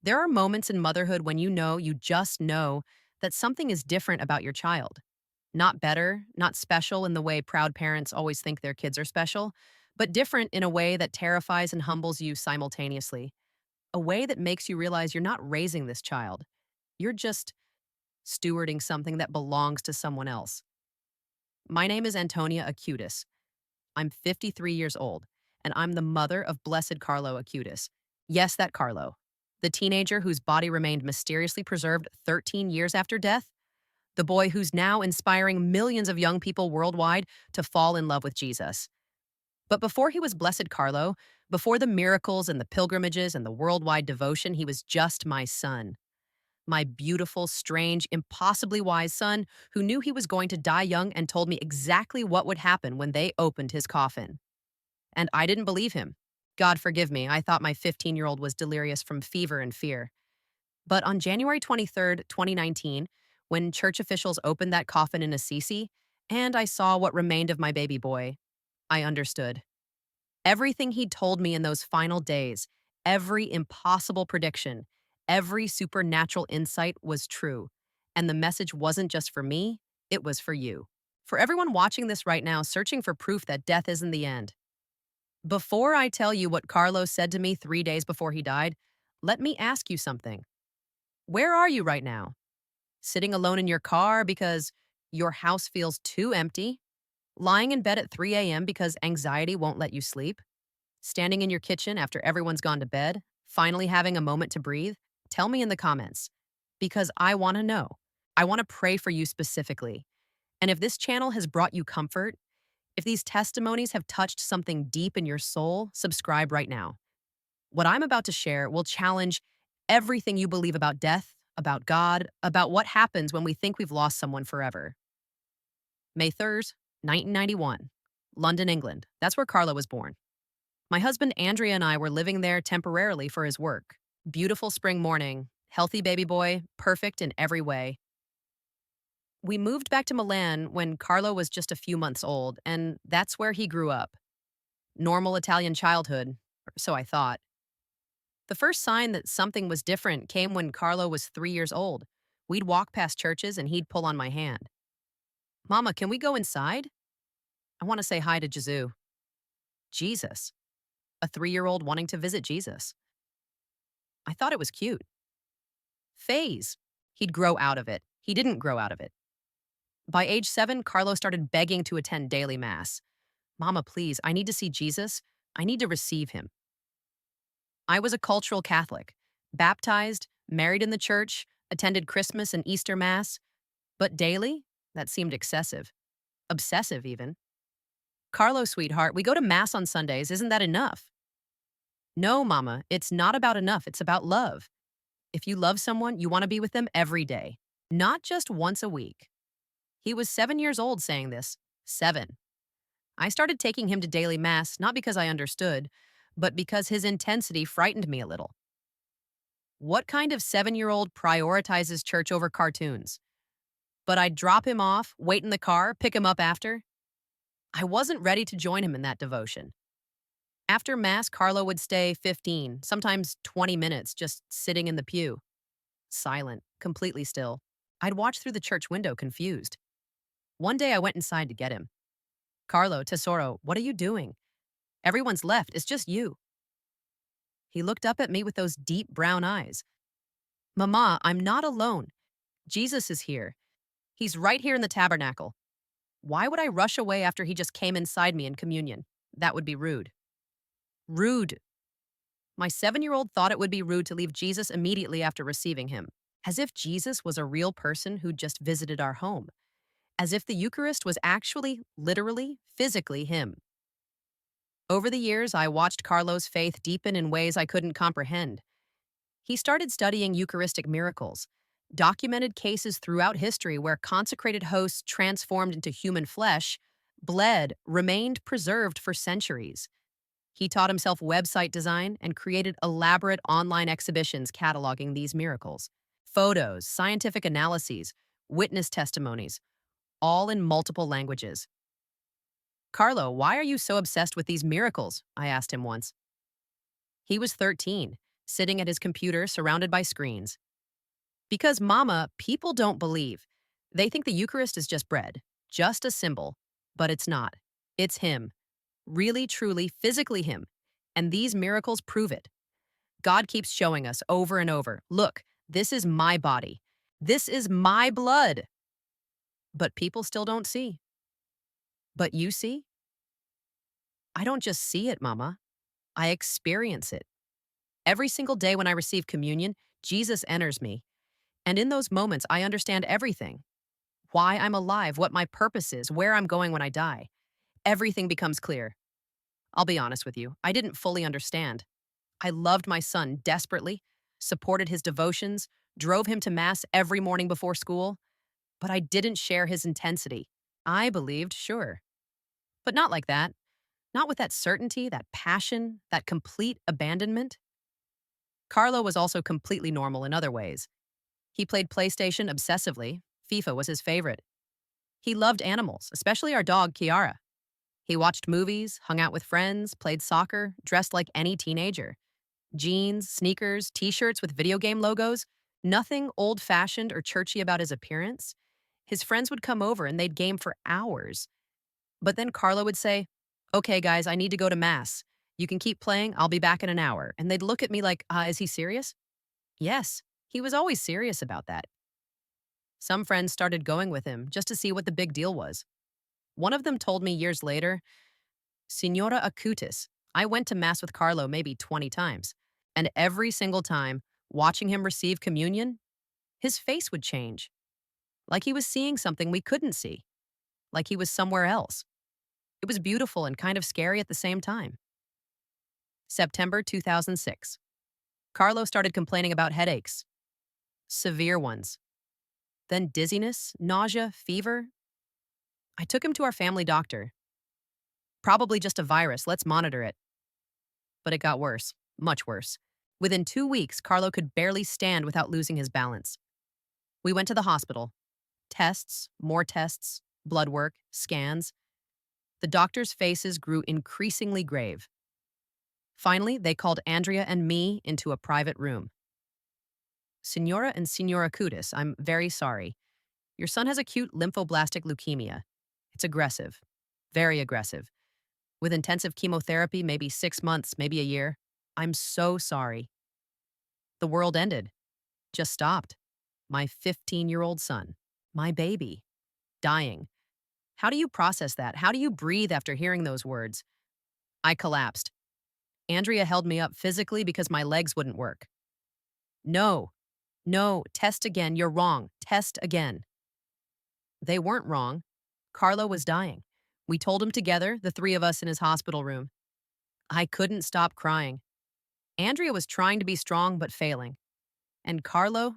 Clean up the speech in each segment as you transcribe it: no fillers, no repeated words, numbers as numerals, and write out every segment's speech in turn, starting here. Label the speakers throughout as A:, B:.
A: There are moments in motherhood when you just know that something is different about your child. Not better, not special in the way proud parents always think their kids are special, but different in a way that terrifies and humbles you simultaneously. A way that makes you realize you're not raising this child. You're just stewarding something that belongs to someone else. My name is Antonia Acutis. I'm 53 years old, and I'm the mother of Blessed Carlo Acutis. Yes, that Carlo. The teenager whose body remained mysteriously preserved 13 years after death. The boy who's now inspiring millions of young people worldwide to fall in love with Jesus. But before he was Blessed Carlo, before the miracles and the pilgrimages and the worldwide devotion, he was just my son. My beautiful, strange, impossibly wise son who knew he was going to die young and told me exactly what would happen when they opened his coffin. And I didn't believe him. God forgive me, I thought my 15-year-old was delirious from fever and fear. But on January 23rd, 2019, when church officials opened that coffin in Assisi, and I saw what remained of my baby boy, I understood. Everything he'd told me in those final days, every impossible prediction, every supernatural insight was true. And the message wasn't just for me, it was for you. For everyone watching this right now, searching for proof that death isn't the end. Before I tell you what Carlos said to me 3 days before he died, let me ask you something. Where are you right now? Sitting alone in your car because your house feels too empty? Lying in bed at 3 a.m. because anxiety won't let you sleep? Standing in your kitchen after everyone's gone to bed? Finally having a moment to breathe? Tell me in the comments. Because I want to know. I want to pray for you specifically. And if this channel has brought you comfort, if these testimonies have touched something deep in your soul, subscribe right now. What I'm about to share will challenge everything you believe about death, about God, about what happens when we think we've lost someone forever. May 3rd, 1991, London, England. That's where Carlo was born. My husband Andrea and I were living there temporarily for his work. Beautiful spring morning, healthy baby boy, perfect in every way. We moved back to Milan when Carlo was just a few months old, and that's where he grew up. Normal Italian childhood, or so I thought. The first sign that something was different came when Carlo was 3 years old. We'd walk past churches and he'd pull on my hand. Mama, can we go inside? I want to say hi to Jesus. Jesus. A 3-year-old wanting to visit Jesus. I thought it was cute. Phase. He'd grow out of it. He didn't grow out of it. By age 7, Carlo started begging to attend daily mass. Mama, please, I need to see Jesus. I need to receive him. I was a cultural Catholic, baptized, married in the church, attended Christmas and Easter Mass. But daily? That seemed excessive. Obsessive, even. Carlo, sweetheart, we go to Mass on Sundays. Isn't that enough? No, Mama, it's not about enough. It's about love. If you love someone, you want to be with them every day, not just once a week. He was 7 years old saying this. 7. I started taking him to daily mass not because I understood, but because his intensity frightened me a little. What kind of 7-year-old prioritizes church over cartoons? But I'd drop him off, wait in the car, pick him up after. I wasn't ready to join him in that devotion. After mass, Carlo would stay 15, sometimes 20 minutes, just sitting in the pew. Silent, completely still. I'd watch through the church window, confused. One day I went inside to get him. Carlo, tesoro, what are you doing? Everyone's left, it's just you. He looked up at me with those deep brown eyes. Mama, I'm not alone. Jesus is here. He's right here in the tabernacle. Why would I rush away after he just came inside me in communion? That would be rude. Rude. My 7-year-old thought it would be rude to leave Jesus immediately after receiving him, as if Jesus was a real person who just visited our home, as if the Eucharist was actually, literally, physically him. Over the years, I watched Carlo's faith deepen in ways I couldn't comprehend. He started studying Eucharistic miracles, documented cases throughout history where consecrated hosts transformed into human flesh, bled, remained preserved for centuries. He taught himself website design and created elaborate online exhibitions cataloging these miracles. Photos, scientific analyses, witness testimonies, all in multiple languages. Carlo, why are you so obsessed with these miracles? I asked him once. He was 13. sitting at his computer surrounded by screens. Because, Mama, people don't believe. They think the Eucharist is just bread, just a symbol. But it's not. It's Him. Really, truly, physically Him. And these miracles prove it. God keeps showing us over and over, look, this is my body. This is my blood. But people still don't see. But you see? I don't just see it, Mama. I experience it. Every single day when I receive communion, Jesus enters me. And in those moments, I understand everything. Why I'm alive, what my purpose is, where I'm going when I die. Everything becomes clear. I'll be honest with you, I didn't fully understand. I loved my son desperately, supported his devotions, drove him to Mass every morning before school, but I didn't share his intensity. I believed, sure, but not like that. Not with that certainty, that passion, that complete abandonment. Carlo was also completely normal in other ways. He played PlayStation obsessively. FIFA was his favorite. He loved animals, especially our dog, Kiara. He watched movies, hung out with friends, played soccer, dressed like any teenager. Jeans, sneakers, t-shirts with video game logos. Nothing old-fashioned or churchy about his appearance. His friends would come over and they'd game for hours. But then Carlo would say, "Okay, guys, I need to go to Mass. You can keep playing, I'll be back in an hour." And they'd look at me like, is he serious? Yes, he was always serious about that. Some friends started going with him just to see what the big deal was. One of them told me years later, Signora Acutis, I went to Mass with Carlo maybe 20 times, and every single time, watching him receive communion, his face would change. Like he was seeing something we couldn't see. Like he was somewhere else. It was beautiful and kind of scary at the same time. September 2006. Carlo started complaining about headaches. Severe ones. Then dizziness, nausea, fever. I took him to our family doctor. Probably just a virus, let's monitor it. But it got worse, much worse. Within 2 weeks, Carlo could barely stand without losing his balance. We went to the hospital. Tests, more tests, blood work, scans. The doctors' faces grew increasingly grave. Finally, they called Andrea and me into a private room. Signora and Signora Kudis, I'm very sorry. Your son has acute lymphoblastic leukemia. It's aggressive, very aggressive. With intensive chemotherapy, maybe 6 months, maybe a year. I'm so sorry. The world ended. Just stopped. My 15-year-old son, my baby, dying. How do you process that? How do you breathe after hearing those words? I collapsed. Andrea held me up physically because my legs wouldn't work. No, no, test again. You're wrong. Test again. They weren't wrong. Carlo was dying. We told him together, the three of us in his hospital room. I couldn't stop crying. Andrea was trying to be strong but failing. And Carlo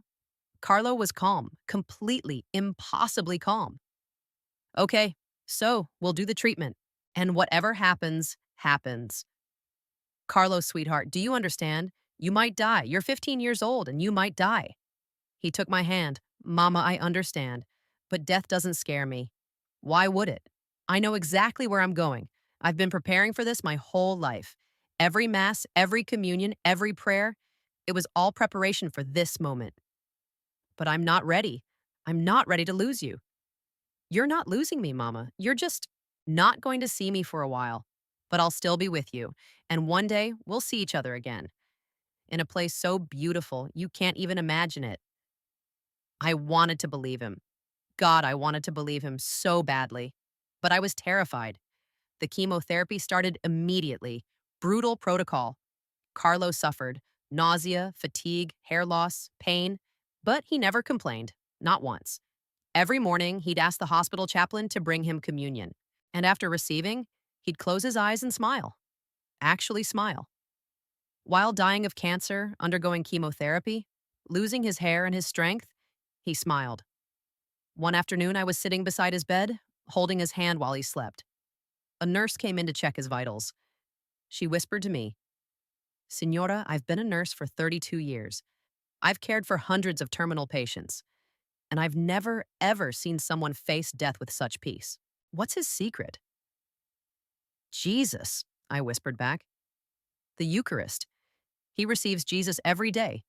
A: was calm, completely, impossibly calm. Okay, so we'll do the treatment. And whatever happens, happens. Carlo, sweetheart, do you understand? You might die. You're 15 years old and you might die. He took my hand. Mama, I understand. But death doesn't scare me. Why would it? I know exactly where I'm going. I've been preparing for this my whole life. Every Mass, every communion, every prayer, it was all preparation for this moment. But I'm not ready. I'm not ready to lose you. You're not losing me, Mama. You're just not going to see me for a while. But I'll still be with you. And one day, we'll see each other again. In a place so beautiful, you can't even imagine it. I wanted to believe him. God, I wanted to believe him so badly. But I was terrified. The chemotherapy started immediately. Brutal protocol. Carlo suffered nausea, fatigue, hair loss, pain, but he never complained, not once. Every morning, he'd ask the hospital chaplain to bring him communion. And after receiving, he'd close his eyes and smile. Actually smile. While dying of cancer, undergoing chemotherapy, losing his hair and his strength, he smiled. One afternoon, I was sitting beside his bed, holding his hand while he slept. A nurse came in to check his vitals. She whispered to me, Signora, I've been a nurse for 32 years. I've cared for hundreds of terminal patients, and I've never, ever seen someone face death with such peace. What's his secret? Jesus, I whispered back. The Eucharist. He receives Jesus every day,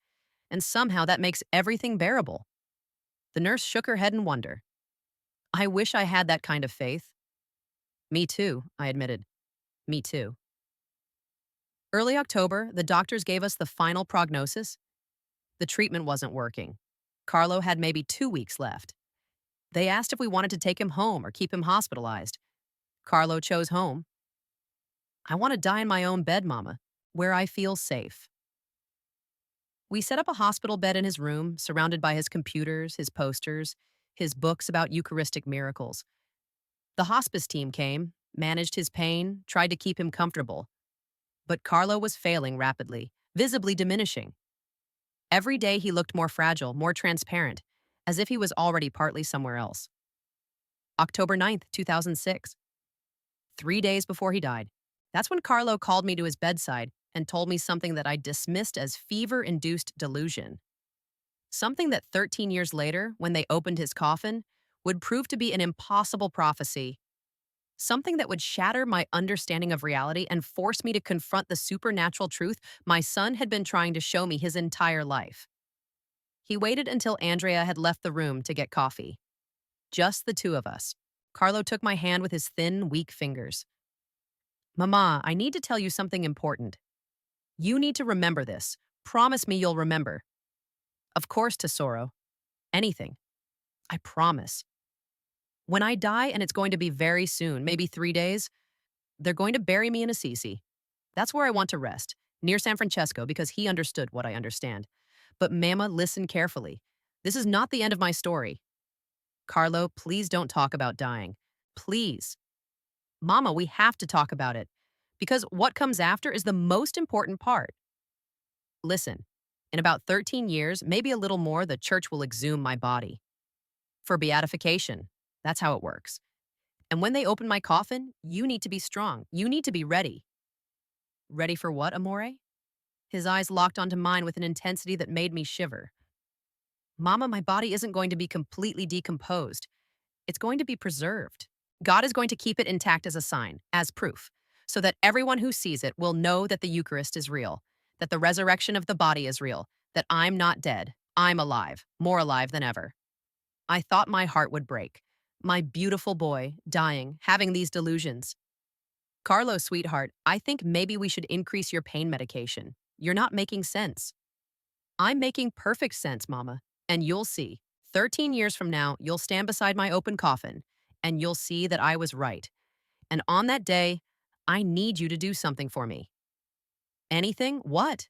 A: and somehow that makes everything bearable. The nurse shook her head in wonder. I wish I had that kind of faith. Me too, I admitted. Me too. Early October, the doctors gave us the final prognosis. The treatment wasn't working. Carlo had maybe 2 weeks left. They asked if we wanted to take him home or keep him hospitalized. Carlo chose home. I want to die in my own bed, Mama, where I feel safe. We set up a hospital bed in his room, surrounded by his computers, his posters, his books about Eucharistic miracles. The hospice team came, managed his pain, tried to keep him comfortable. But Carlo was failing rapidly, visibly diminishing. Every day he looked more fragile, more transparent, as if he was already partly somewhere else. October 9th, 2006. 3 days before he died. That's when Carlo called me to his bedside and told me something that I dismissed as fever-induced delusion. Something that 13 years later, when they opened his coffin, would prove to be an impossible prophecy. Something that would shatter my understanding of reality and force me to confront the supernatural truth my son had been trying to show me his entire life. He waited until Andrea had left the room to get coffee. Just the two of us. Carlo took my hand with his thin, weak fingers. Mama, I need to tell you something important. You need to remember this. Promise me you'll remember. Of course, Tesoro. Anything. I promise. When I die, and it's going to be very soon, maybe 3 days, they're going to bury me in Assisi. That's where I want to rest, near San Francesco, because he understood what I understand. But Mama, listen carefully. This is not the end of my story. Carlo, please don't talk about dying. Please. Mama, we have to talk about it. Because what comes after is the most important part. Listen, in about 13 years, maybe a little more, the church will exhume my body. For beatification. That's how it works. And when they open my coffin, you need to be strong. You need to be ready. Ready for what, Amore? His eyes locked onto mine with an intensity that made me shiver. Mama, my body isn't going to be completely decomposed. It's going to be preserved. God is going to keep it intact as a sign, as proof, so that everyone who sees it will know that the Eucharist is real, that the resurrection of the body is real, that I'm not dead, I'm alive, more alive than ever. I thought my heart would break. My beautiful boy, dying, having these delusions. Carlo, sweetheart, I think maybe we should increase your pain medication. You're not making sense. I'm making perfect sense, Mama. And you'll see. 13 years from now, you'll stand beside my open coffin, and you'll see that I was right. And on that day, I need you to do something for me. Anything? What?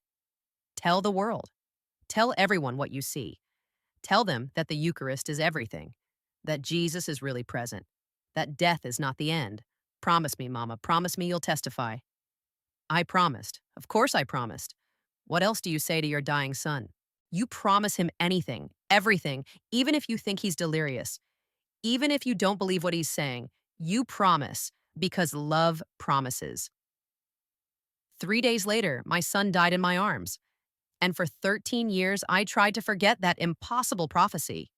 A: Tell the world. Tell everyone what you see. Tell them that the Eucharist is everything, that Jesus is really present, that death is not the end. Promise me, Mama, promise me you'll testify. I promised. Of course I promised. What else do you say to your dying son? You promise him anything, everything, even if you think he's delirious. Even if you don't believe what he's saying, you promise, because love promises. 3 days later, my son died in my arms. And for 13 years, I tried to forget that impossible prophecy.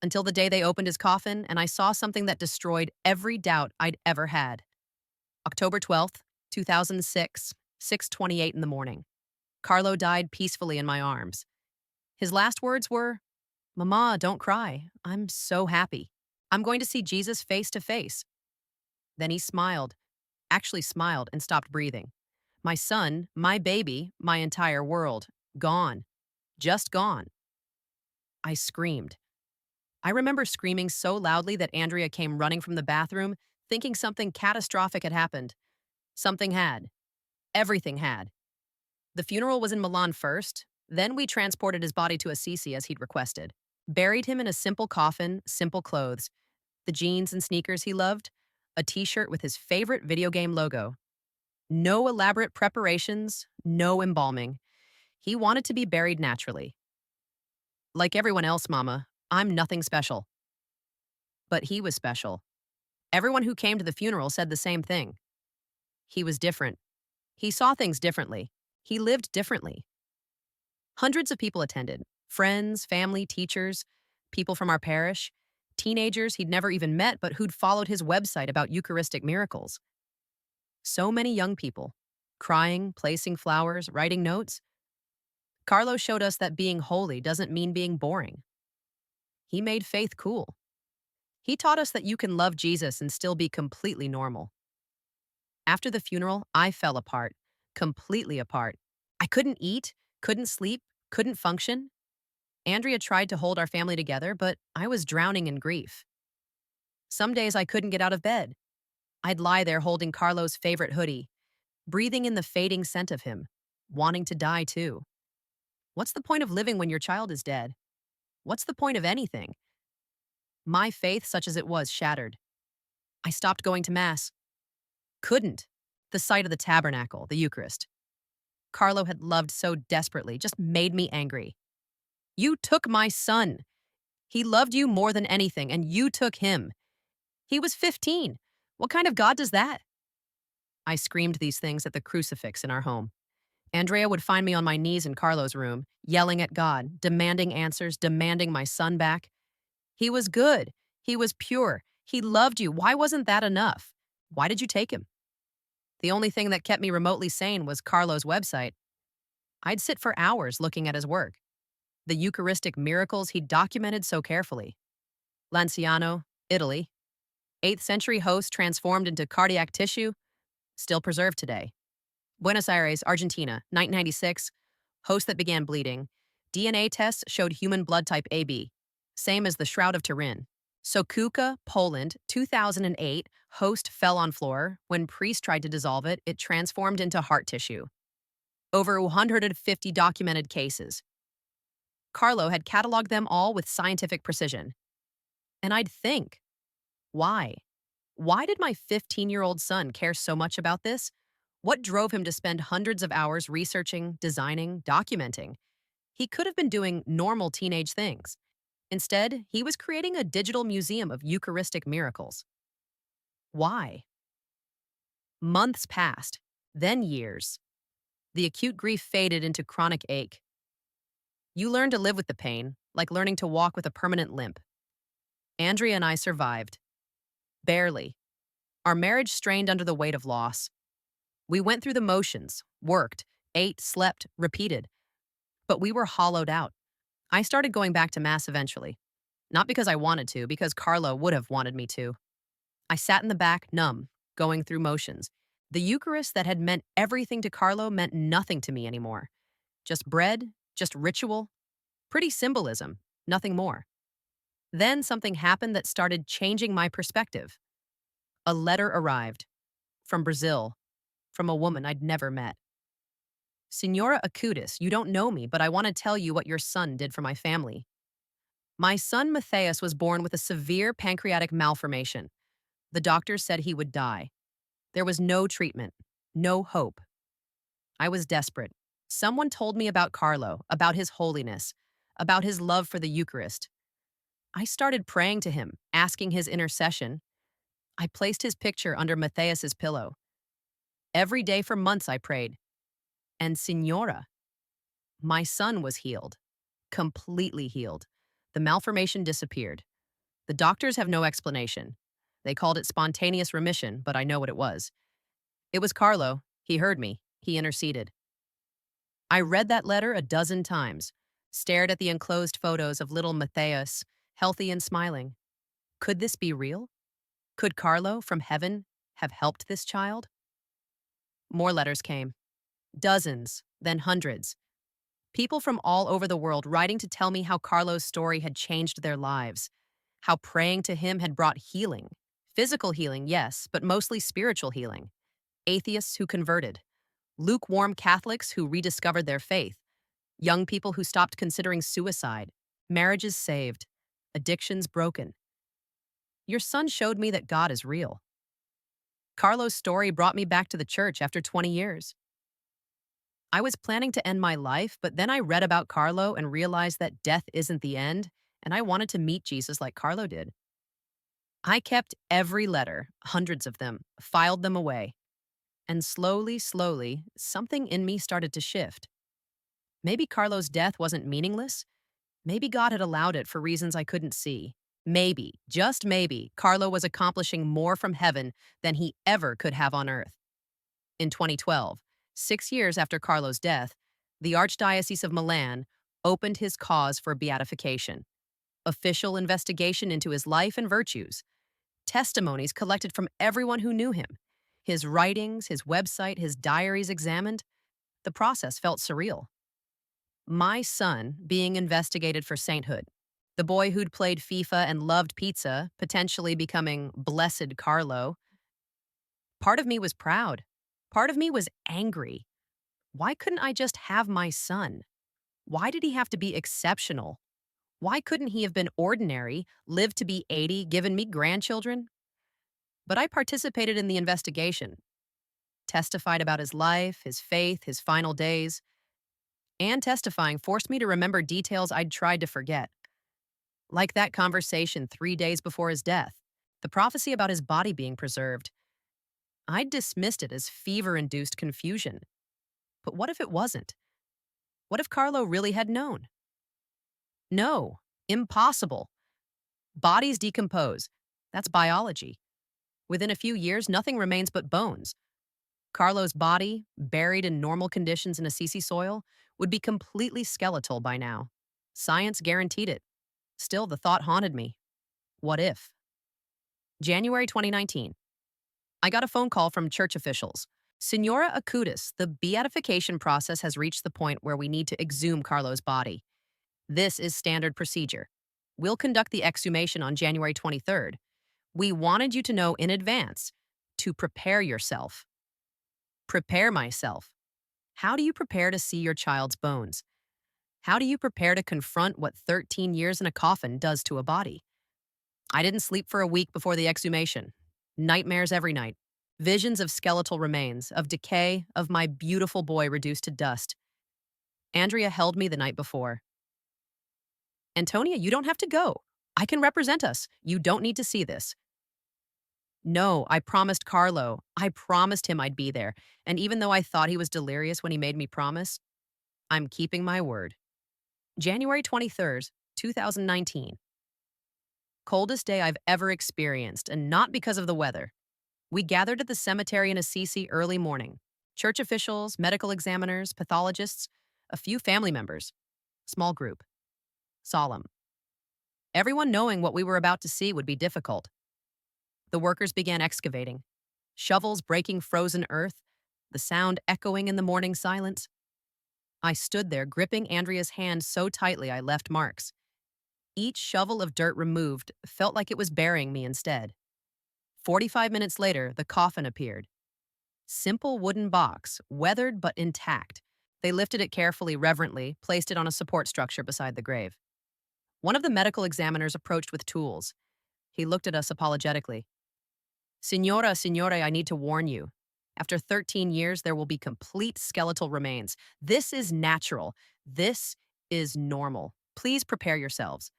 A: Until the day they opened his coffin and I saw something that destroyed every doubt I'd ever had. October 12th, 2006, 6:28 in the morning. Carlo died peacefully in my arms. His last words were, Mama, don't cry. I'm so happy. I'm going to see Jesus face to face. Then he smiled, actually smiled and stopped breathing. My son, my baby, my entire world, gone. Just gone. I screamed. I remember screaming so loudly that Andrea came running from the bathroom, thinking something catastrophic had happened. Something had. Everything had. The funeral was in Milan first, then we transported his body to Assisi as he'd requested. Buried him in a simple coffin, simple clothes, the jeans and sneakers he loved, a t-shirt with his favorite video game logo. No elaborate preparations, no embalming. He wanted to be buried naturally. Like everyone else, Mama, I'm nothing special. But he was special. Everyone who came to the funeral said the same thing. He was different. He saw things differently. He lived differently. Hundreds of people attended. Friends, family, teachers, people from our parish, teenagers he'd never even met but who'd followed his website about Eucharistic miracles. So many young people, crying, placing flowers, writing notes. Carlo showed us that being holy doesn't mean being boring. He made faith cool. He taught us that you can love Jesus and still be completely normal. After the funeral, I fell apart, completely apart. I couldn't eat, couldn't sleep, couldn't function. Andrea tried to hold our family together, but I was drowning in grief. Some days I couldn't get out of bed. I'd lie there holding Carlo's favorite hoodie, breathing in the fading scent of him, wanting to die too. What's the point of living when your child is dead? What's the point of anything? My faith, such as it was, shattered. I stopped going to Mass. Couldn't. The sight of the tabernacle, the Eucharist. Carlo had loved so desperately, just made me angry. You took my son. He loved you more than anything, and you took him. He was 15. What kind of God does that? I screamed these things at the crucifix in our home. Andrea would find me on my knees in Carlo's room, yelling at God, demanding answers, demanding my son back. He was good. He was pure. He loved you. Why wasn't that enough? Why did you take him? The only thing that kept me remotely sane was Carlo's website. I'd sit for hours looking at his work, the Eucharistic miracles he documented so carefully. Lanciano, Italy. 8th century host transformed into cardiac tissue, still preserved today. Buenos Aires, Argentina, 1996. Host that began bleeding. DNA tests showed human blood type AB, same as the Shroud of Turin. Sokuka, Poland, 2008. Host fell on floor. When priest tried to dissolve it, it transformed into heart tissue. Over 150 documented cases. Carlo had cataloged them all with scientific precision. And I'd think, why? Why did my 15-year-old son care so much about this? What drove him to spend hundreds of hours researching, designing, documenting? He could have been doing normal teenage things. Instead, he was creating a digital museum of Eucharistic miracles. Why? Months passed, then years. The acute grief faded into chronic ache. You learn to live with the pain, like learning to walk with a permanent limp. Andrea and I survived. Barely. Our marriage strained under the weight of loss. We went through the motions, worked, ate, slept, repeated. But we were hollowed out. I started going back to Mass eventually. Not because I wanted to, because Carlo would have wanted me to. I sat in the back, numb, going through motions. The Eucharist that had meant everything to Carlo meant nothing to me anymore. Just bread, just ritual, pretty symbolism, nothing more. Then something happened that started changing my perspective. A letter arrived. From Brazil. From a woman I'd never met. Senora Acutis, you don't know me, but I want to tell you what your son did for my family. My son Matthias was born with a severe pancreatic malformation. The doctors said he would die. There was no treatment, no hope. I was desperate. Someone told me about Carlo, about his holiness, about his love for the Eucharist. I started praying to him, asking his intercession. I placed his picture under Matthias's pillow. Every day for months I prayed. And Signora, my son was healed, completely healed. The malformation disappeared. The doctors have no explanation. They called it spontaneous remission, but I know what it was. It was Carlo. He heard me. He interceded. I read that letter a dozen times, stared at the enclosed photos of little Matthias, healthy and smiling. Could this be real? Could Carlo, from heaven, have helped this child? More letters came. Dozens, then hundreds. People from all over the world writing to tell me how Carlo's story had changed their lives, how praying to him had brought healing. Physical healing, yes, but mostly spiritual healing. Atheists who converted. Lukewarm Catholics who rediscovered their faith. Young people who stopped considering suicide. Marriages saved. Addictions broken. Your son showed me that God is real. Carlo's story brought me back to the church after 20 years. I was planning to end my life, but then I read about Carlo and realized that death isn't the end, and I wanted to meet Jesus like Carlo did. I kept every letter, hundreds of them, filed them away. And slowly, something in me started to shift. Maybe Carlo's death wasn't meaningless. Maybe God had allowed it for reasons I couldn't see. Maybe, just maybe, Carlo was accomplishing more from heaven than he ever could have on earth. In 2012, 6 years after Carlo's death, the Archdiocese of Milan opened his cause for beatification. Official investigation into his life and virtues, testimonies collected from everyone who knew him, his writings, his website, his diaries examined. The process felt surreal. My son being investigated for sainthood. The boy who'd played FIFA and loved pizza, potentially becoming Blessed Carlo. Part of me was proud. Part of me was angry. Why couldn't I just have my son? Why did he have to be exceptional? Why couldn't he have been ordinary, lived to be 80, given me grandchildren? But I participated in the investigation, testified about his life, his faith, his final days, and testifying forced me to remember details I'd tried to forget. Like that conversation 3 days before his death, the prophecy about his body being preserved. I'd dismissed it as fever-induced confusion. But what if it wasn't? What if Carlo really had known? No, impossible. Bodies decompose. That's biology. Within a few years, nothing remains but bones. Carlo's body, buried in normal conditions in Assisi soil, would be completely skeletal by now. Science guaranteed it. Still, the thought haunted me. What if? January 2019. I got a phone call from church officials. Signora Acutis, the beatification process has reached the point where we need to exhume Carlo's body. This is standard procedure. We'll conduct the exhumation on January 23rd. We wanted you to know in advance to prepare yourself. Prepare myself. How do you prepare to see your child's bones? How do you prepare to confront what 13 years in a coffin does to a body? I didn't sleep for a week before the exhumation. Nightmares every night. Visions of skeletal remains, of decay, of my beautiful boy reduced to dust. Andrea held me the night before. Antonia, you don't have to go. I can represent us. You don't need to see this. No, I promised Carlo. I promised him I'd be there. And even though I thought he was delirious when he made me promise, I'm keeping my word. January 23rd, 2019. Coldest day I've ever experienced, and not because of the weather. We gathered at the cemetery in Assisi early morning. Church officials, medical examiners, pathologists, a few family members. Small group. Solemn. Everyone knowing what we were about to see would be difficult. The workers began excavating. Shovels breaking frozen earth, the sound echoing in the morning silence. I stood there, gripping Andrea's hand so tightly I left marks. Each shovel of dirt removed felt like it was burying me instead. 45 minutes later, the coffin appeared. Simple wooden box, weathered but intact. They lifted it carefully, reverently, placed it on a support structure beside the grave. One of the medical examiners approached with tools. He looked at us apologetically. Signora, I need to warn you. After 13 years, there will be complete skeletal remains. This is natural. This is normal. Please prepare yourselves.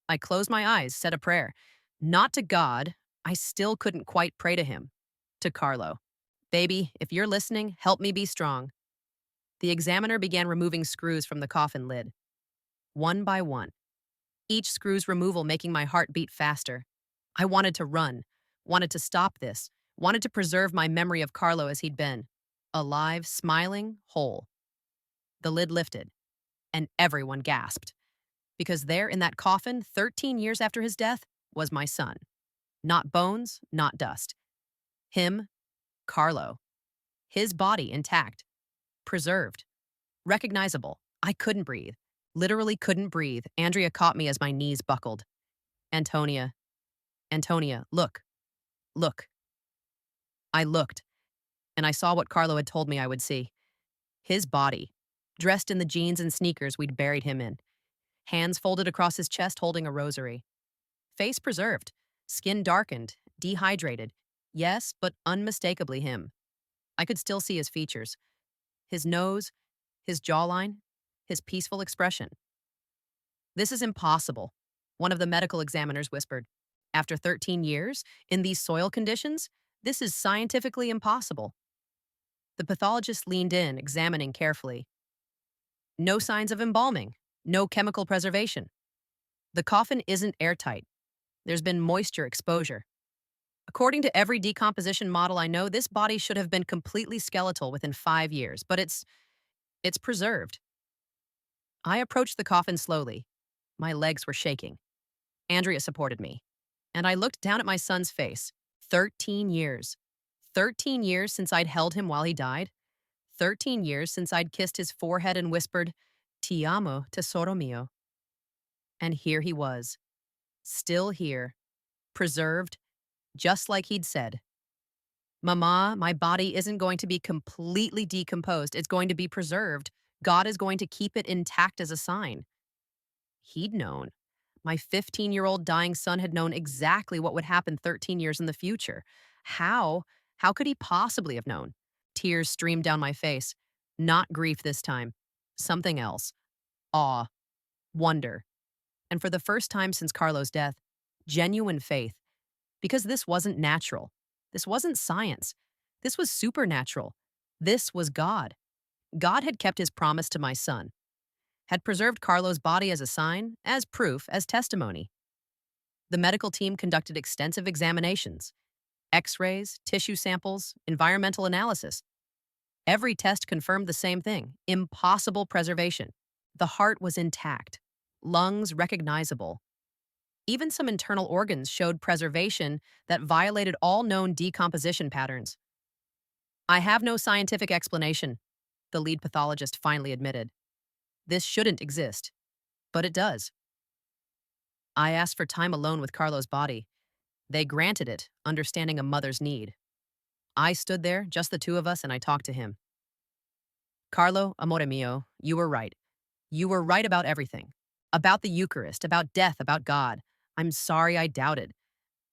A: I closed my eyes, said a prayer. Not to God. I still couldn't quite pray to him. To Carlo. Baby, if you're listening, help me be strong. The examiner began removing screws from the coffin lid. One by one. Each screw's removal making my heart beat faster. I wanted to run. Wanted to stop this. Wanted to preserve my memory of Carlo as he'd been. Alive, smiling, whole. The lid lifted. And everyone gasped. Because there in that coffin, 13 years after his death, was my son. Not bones, not dust. Him, Carlo. His body intact. Preserved. Recognizable. I couldn't breathe. Literally couldn't breathe. Andrea caught me as my knees buckled. Antonia, look. Look. I looked, and I saw what Carlo had told me I would see. His body, dressed in the jeans and sneakers we'd buried him in. Hands folded across his chest holding a rosary. Face preserved, skin darkened, dehydrated. Yes, but unmistakably him. I could still see his features. His nose, his jawline, his peaceful expression. This is impossible, one of the medical examiners whispered. After 13 years, in these soil conditions, this is scientifically impossible. The pathologist leaned in, examining carefully. No signs of embalming, no chemical preservation. The coffin isn't airtight. There's been moisture exposure. According to every decomposition model I know, this body should have been completely skeletal within 5 years, but It's preserved. I approached the coffin slowly. My legs were shaking. Andrea supported me. And I looked down at my son's face. 13 years. 13 years since I'd held him while he died. 13 years since I'd kissed his forehead and whispered, Ti amo, tesoro mio. And here he was, still here, preserved, just like he'd said. Mama, my body isn't going to be completely decomposed. It's going to be preserved. God is going to keep it intact as a sign. He'd known. My 15-year-old dying son had known exactly what would happen 13 years in the future. How? How could he possibly have known? Tears streamed down my face. Not grief this time. Something else. Awe. Wonder. And for the first time since Carlo's death, genuine faith. Because this wasn't natural. This wasn't science. This was supernatural. This was God. God had kept his promise to my son, had preserved Carlo's body as a sign, as proof, as testimony. The medical team conducted extensive examinations, x-rays, tissue samples, environmental analysis. Every test confirmed the same thing: impossible preservation. The heart was intact, lungs recognizable. Even some internal organs showed preservation that violated all known decomposition patterns. I have no scientific explanation, the lead pathologist finally admitted. This shouldn't exist, but it does. I asked for time alone with Carlo's body. They granted it, understanding a mother's need. I stood there, just the two of us, and I talked to him. Carlo, amore mio, you were right. You were right about everything. About the Eucharist, about death, about God. I'm sorry I doubted.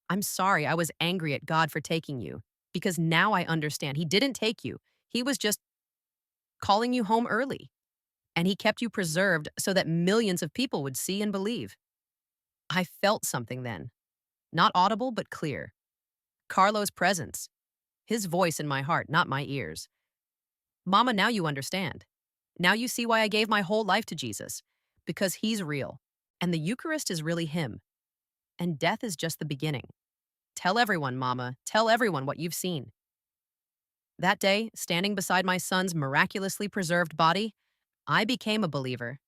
A: I'm sorry I was angry at God for taking you. Because now I understand. He didn't take you. He was just calling you home early. And he kept you preserved so that millions of people would see and believe. I felt something then. Not audible, but clear. Carlo's presence. His voice in my heart, not my ears. Mama, now you understand. Now you see why I gave my whole life to Jesus. Because he's real. And the Eucharist is really him. And death is just the beginning. Tell everyone, Mama. Tell everyone what you've seen. That day, standing beside my son's miraculously preserved body, I became a believer.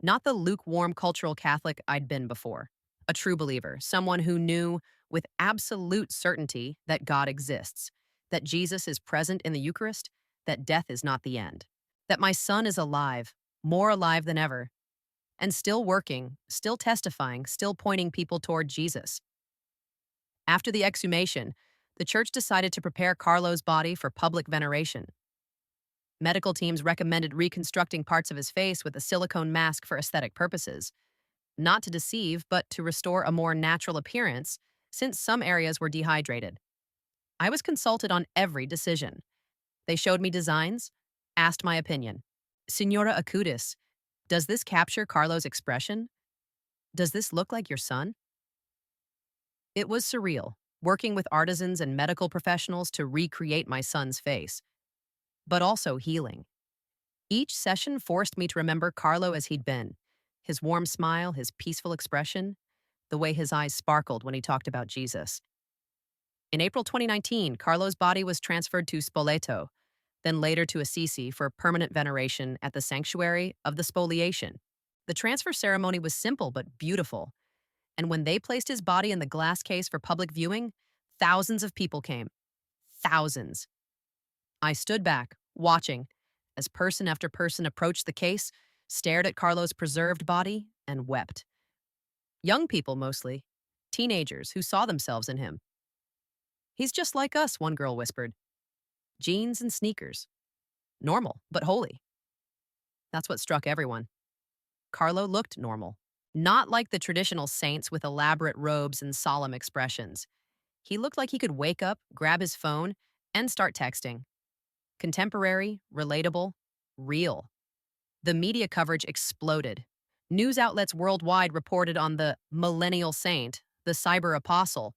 A: Not the lukewarm cultural Catholic I'd been before. A true believer, someone who knew with absolute certainty that God exists, that Jesus is present in the Eucharist, that death is not the end, that my son is alive, more alive than ever, and still working, still testifying, still pointing people toward Jesus. After the exhumation, the church decided to prepare Carlo's body for public veneration. Medical teams recommended reconstructing parts of his face with a silicone mask for aesthetic purposes, not to deceive, but to restore a more natural appearance, since some areas were dehydrated. I was consulted on every decision. They showed me designs, asked my opinion. Signora Acutis, does this capture Carlo's expression? Does this look like your son? It was surreal, working with artisans and medical professionals to recreate my son's face, but also healing. Each session forced me to remember Carlo as he'd been, his warm smile, his peaceful expression, the way his eyes sparkled when he talked about Jesus. In April 2019, Carlo's body was transferred to Spoleto, then later to Assisi for permanent veneration at the Sanctuary of the Spoliation. The transfer ceremony was simple but beautiful, and when they placed his body in the glass case for public viewing, thousands of people came. Thousands. I stood back, watching, as person after person approached the case, stared at Carlo's preserved body, and wept. Young people mostly, teenagers who saw themselves in him. He's just like us, one girl whispered. Jeans and sneakers. Normal, but holy. That's what struck everyone. Carlo looked normal. Not like the traditional saints with elaborate robes and solemn expressions. He looked like he could wake up, grab his phone, and start texting. Contemporary, relatable, real. The media coverage exploded. News outlets worldwide reported on the millennial saint, the cyber apostle,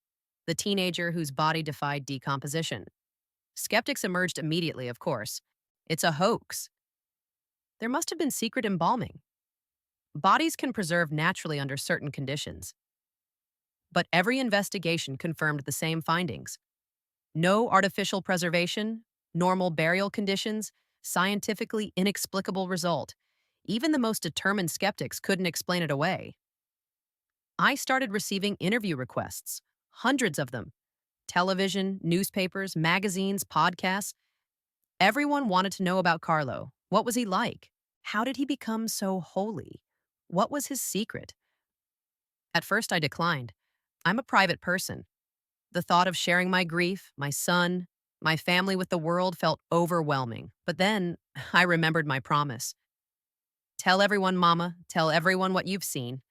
A: the teenager whose body defied decomposition. Skeptics emerged immediately, of course. It's a hoax. There must have been secret embalming. Bodies can preserve naturally under certain conditions. But every investigation confirmed the same findings. No artificial preservation, normal burial conditions, scientifically inexplicable result. Even the most determined skeptics couldn't explain it away. I started receiving interview requests, hundreds of them. Television, newspapers, magazines, podcasts. Everyone wanted to know about Carlo. What was he like? How did he become so holy? What was his secret? At first, I declined. I'm a private person. The thought of sharing my grief, my son, my family with the world felt overwhelming. But then I remembered my promise. Tell everyone, Mama. Tell everyone what you've seen.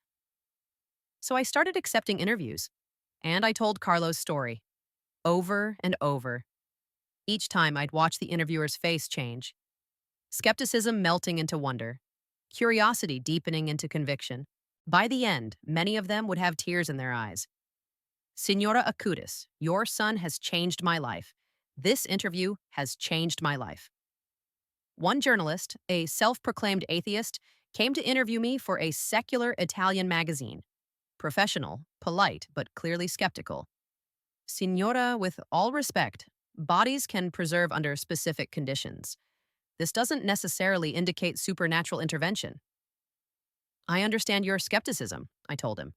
A: So I started accepting interviews, and I told Carlo's story over and over. Each time I'd watch the interviewer's face change, skepticism melting into wonder, curiosity deepening into conviction. By the end, many of them would have tears in their eyes. Signora Acutis, your son has changed my life. This interview has changed my life. One journalist, a self-proclaimed atheist, came to interview me for a secular Italian magazine. Professional, polite, but clearly skeptical. Signora, with all respect, bodies can preserve under specific conditions. This doesn't necessarily indicate supernatural intervention. I understand your skepticism, I told him.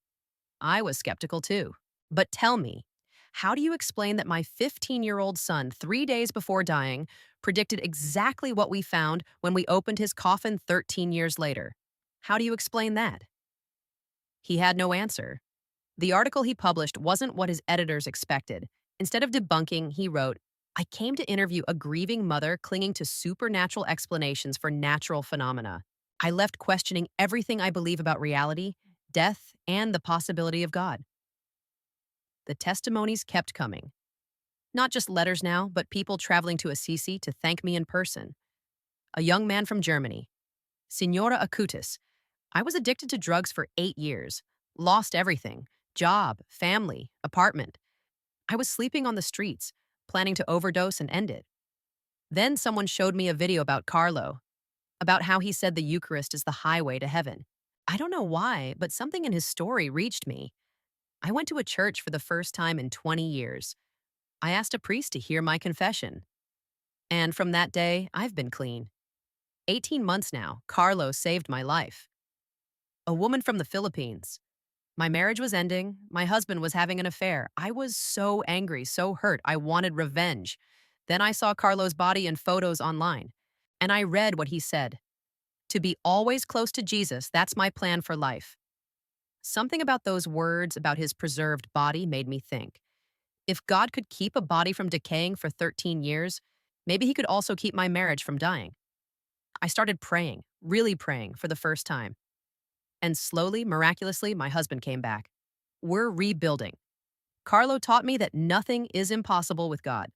A: I was skeptical too. But tell me, how do you explain that my 15-year-old son, 3 days before dying, predicted exactly what we found when we opened his coffin 13 years later? How do you explain that? He had no answer. The article he published wasn't what his editors expected. Instead of debunking, he wrote, I came to interview a grieving mother clinging to supernatural explanations for natural phenomena. I left questioning everything I believe about reality, death, and the possibility of God. The testimonies kept coming. Not just letters now, but people traveling to Assisi to thank me in person. A young man from Germany. Signora Acutis. I was addicted to drugs for 8 years. Lost everything. Job, family, apartment. I was sleeping on the streets, planning to overdose and end it. Then someone showed me a video about Carlo, about how he said the Eucharist is the highway to heaven. I don't know why, but something in his story reached me. I went to a church for the first time in 20 years. I asked a priest to hear my confession. And from that day, I've been clean. 18 months now, Carlo saved my life. A woman from the Philippines. My marriage was ending. My husband was having an affair. I was so angry, so hurt. I wanted revenge. Then I saw Carlo's body in photos online, and I read what he said. To be always close to Jesus, that's my plan for life. Something about those words, about his preserved body, made me think. If God could keep a body from decaying for 13 years, maybe he could also keep my marriage from dying. I started praying, really praying, for the first time. And slowly, miraculously, my husband came back. We're rebuilding. Carlo taught me that nothing is impossible with God.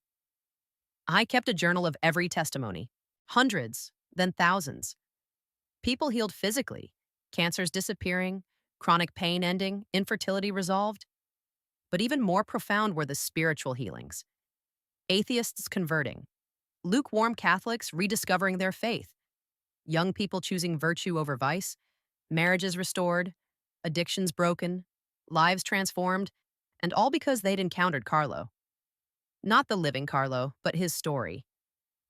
A: I kept a journal of every testimony. Hundreds, then thousands. People healed physically, cancers disappearing, chronic pain ending, infertility resolved. But even more profound were the spiritual healings. Atheists converting, lukewarm Catholics rediscovering their faith, young people choosing virtue over vice, marriages restored, addictions broken, lives transformed, and all because they'd encountered Carlo. Not the living Carlo, but his story,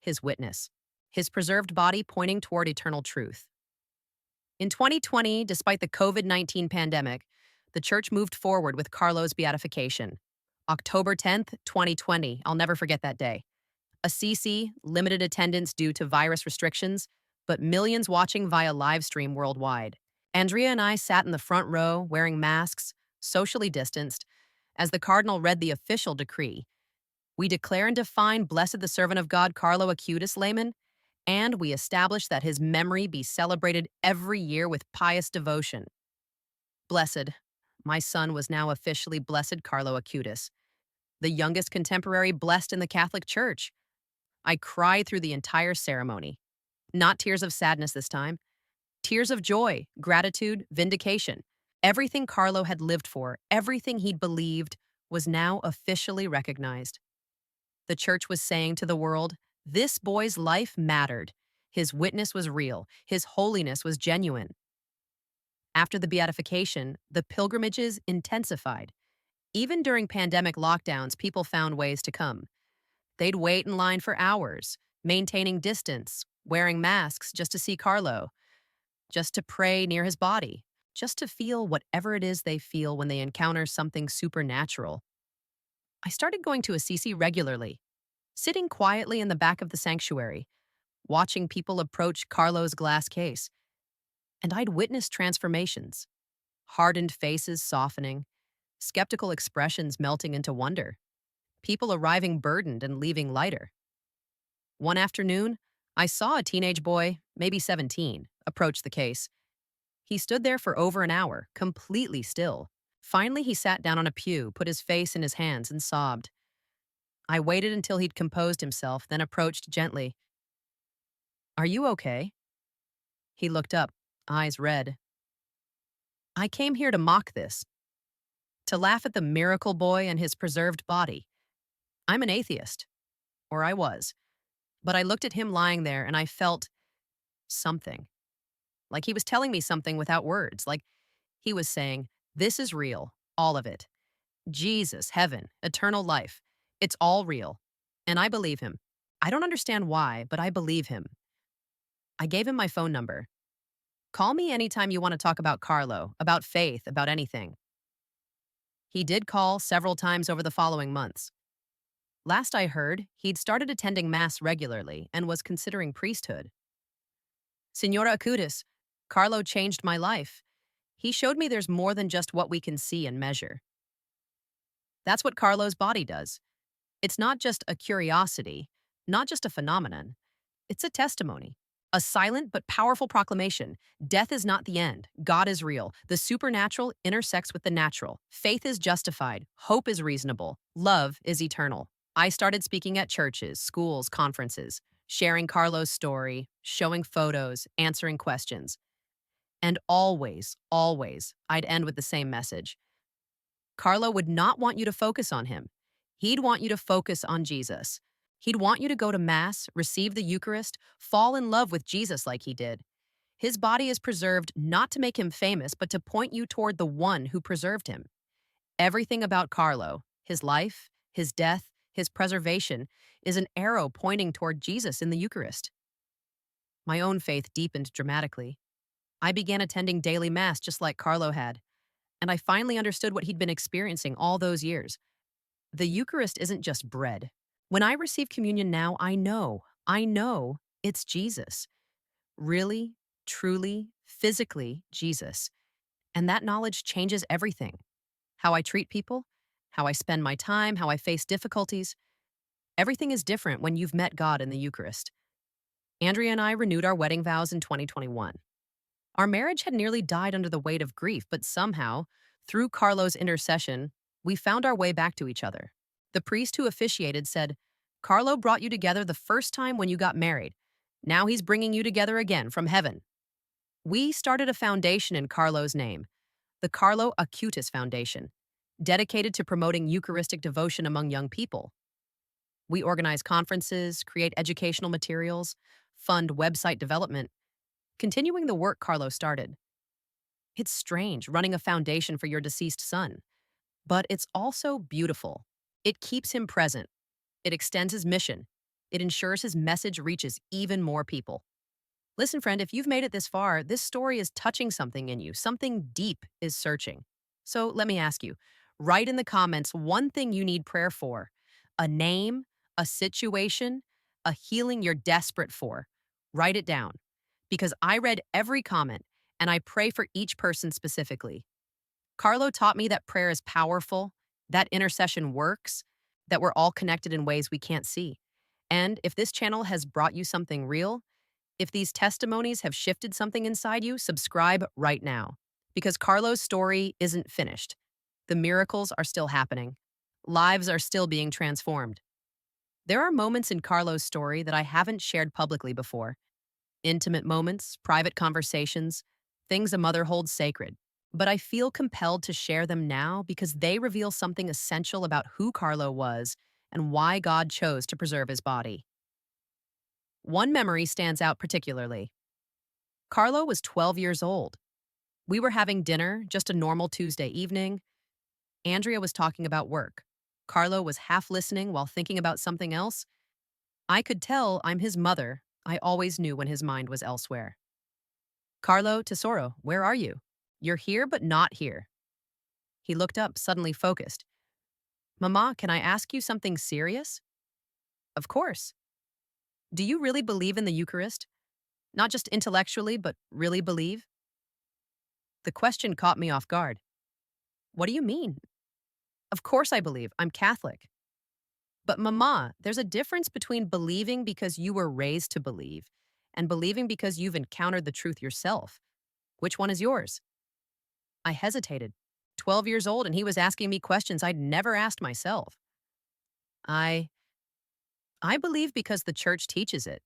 A: his witness, his preserved body pointing toward eternal truth. In 2020, despite the COVID-19 pandemic, the church moved forward with Carlo's beatification. October 10th, 2020, I'll never forget that day. Assisi, limited attendance due to virus restrictions, but millions watching via live stream worldwide. Andrea and I sat in the front row, wearing masks, socially distanced, as the cardinal read the official decree. We declare and define blessed the servant of God Carlo Acutis layman, and we establish that his memory be celebrated every year with pious devotion. Blessed, my son was now officially Blessed Carlo Acutis, the youngest contemporary blessed in the Catholic Church. I cried through the entire ceremony. Not tears of sadness this time. Tears of joy, gratitude, vindication. Everything Carlo had lived for, everything he'd believed, was now officially recognized. The church was saying to the world, this boy's life mattered. His witness was real. His holiness was genuine. After the beatification, the pilgrimages intensified. Even during pandemic lockdowns, people found ways to come. They'd wait in line for hours, maintaining distance, wearing masks just to see Carlo, just to pray near his body, just to feel whatever it is they feel when they encounter something supernatural. I started going to Assisi regularly, sitting quietly in the back of the sanctuary, watching people approach Carlo's glass case, and I'd witness transformations, hardened faces softening, skeptical expressions melting into wonder, people arriving burdened and leaving lighter. One afternoon, I saw a teenage boy, maybe 17, approach the case. He stood there for over an hour, completely still. Finally, he sat down on a pew, put his face in his hands, and sobbed. I waited until he'd composed himself, then approached gently. "Are you okay?" He looked up, eyes red. "I came here to mock this, to laugh at the miracle boy and his preserved body. I'm an atheist, or I was, but I looked at him lying there and I felt something. Like he was telling me something without words, like he was saying, this is real, all of it. Jesus, heaven, eternal life. It's all real. And I believe him. I don't understand why, but I believe him." I gave him my phone number. "Call me anytime you want to talk about Carlo, about faith, about anything." He did call several times over the following months. Last I heard, he'd started attending Mass regularly and was considering priesthood. "Signora Acutis, Carlo changed my life. He showed me there's more than just what we can see and measure." That's what Carlo's body does. It's not just a curiosity, not just a phenomenon. It's a testimony, a silent but powerful proclamation. Death is not the end. God is real. The supernatural intersects with the natural. Faith is justified. Hope is reasonable. Love is eternal. I started speaking at churches, schools, conferences, sharing Carlo's story, showing photos, answering questions. And always, always, I'd end with the same message. Carlo would not want you to focus on him. He'd want you to focus on Jesus. He'd want you to go to Mass, receive the Eucharist, fall in love with Jesus like he did. His body is preserved not to make him famous, but to point you toward the one who preserved him. Everything about Carlo, his life, his death, his preservation, is an arrow pointing toward Jesus in the Eucharist. My own faith deepened dramatically. I began attending daily Mass just like Carlo had, and I finally understood what he'd been experiencing all those years. The Eucharist isn't just bread. When I receive communion now, I know it's Jesus. Really, truly, physically Jesus. And that knowledge changes everything. How I treat people, how I spend my time, how I face difficulties. Everything is different when you've met God in the Eucharist. Andrea and I renewed our wedding vows in 2021. Our marriage had nearly died under the weight of grief, but somehow, through Carlo's intercession, we found our way back to each other. The priest who officiated said, "Carlo brought you together the first time when you got married. Now he's bringing you together again from heaven." We started a foundation in Carlo's name, the Carlo Acutis Foundation, dedicated to promoting Eucharistic devotion among young people. We organize conferences, create educational materials, fund website development, continuing the work Carlo started. It's strange running a foundation for your deceased son, but it's also beautiful. It keeps him present. It extends his mission. It ensures his message reaches even more people. Listen, friend, if you've made it this far, this story is touching something in you. Something deep is searching. So let me ask you, write in the comments one thing you need prayer for. A name, a situation, a healing you're desperate for. Write it down. Because I read every comment and I pray for each person specifically. Carlo taught me that prayer is powerful, that intercession works, that we're all connected in ways we can't see. And if this channel has brought you something real, if these testimonies have shifted something inside you, subscribe right now. Because Carlo's story isn't finished. The miracles are still happening. Lives are still being transformed. There are moments in Carlo's story that I haven't shared publicly before. Intimate moments, private conversations, things a mother holds sacred. But I feel compelled to share them now because they reveal something essential about who Carlo was and why God chose to preserve his body. One memory stands out particularly. Carlo was 12 years old. We were having dinner, just a normal Tuesday evening. Andrea was talking about work. Carlo was half listening while thinking about something else. I could tell I'm his mother. I always knew when his mind was elsewhere. Carlo, Tesoro, where are you? You're here, but not here. He looked up, suddenly focused. Mama, can I ask you something serious? Of course. Do you really believe in the Eucharist? Not just intellectually, but really believe? The question caught me off guard. What do you mean? Of course I believe. I'm Catholic. But Mama, there's a difference between believing because you were raised to believe and believing because you've encountered the truth yourself. Which one is yours? I hesitated. 12 years old, and he was asking me questions I'd never asked myself. I I believe because the church teaches it,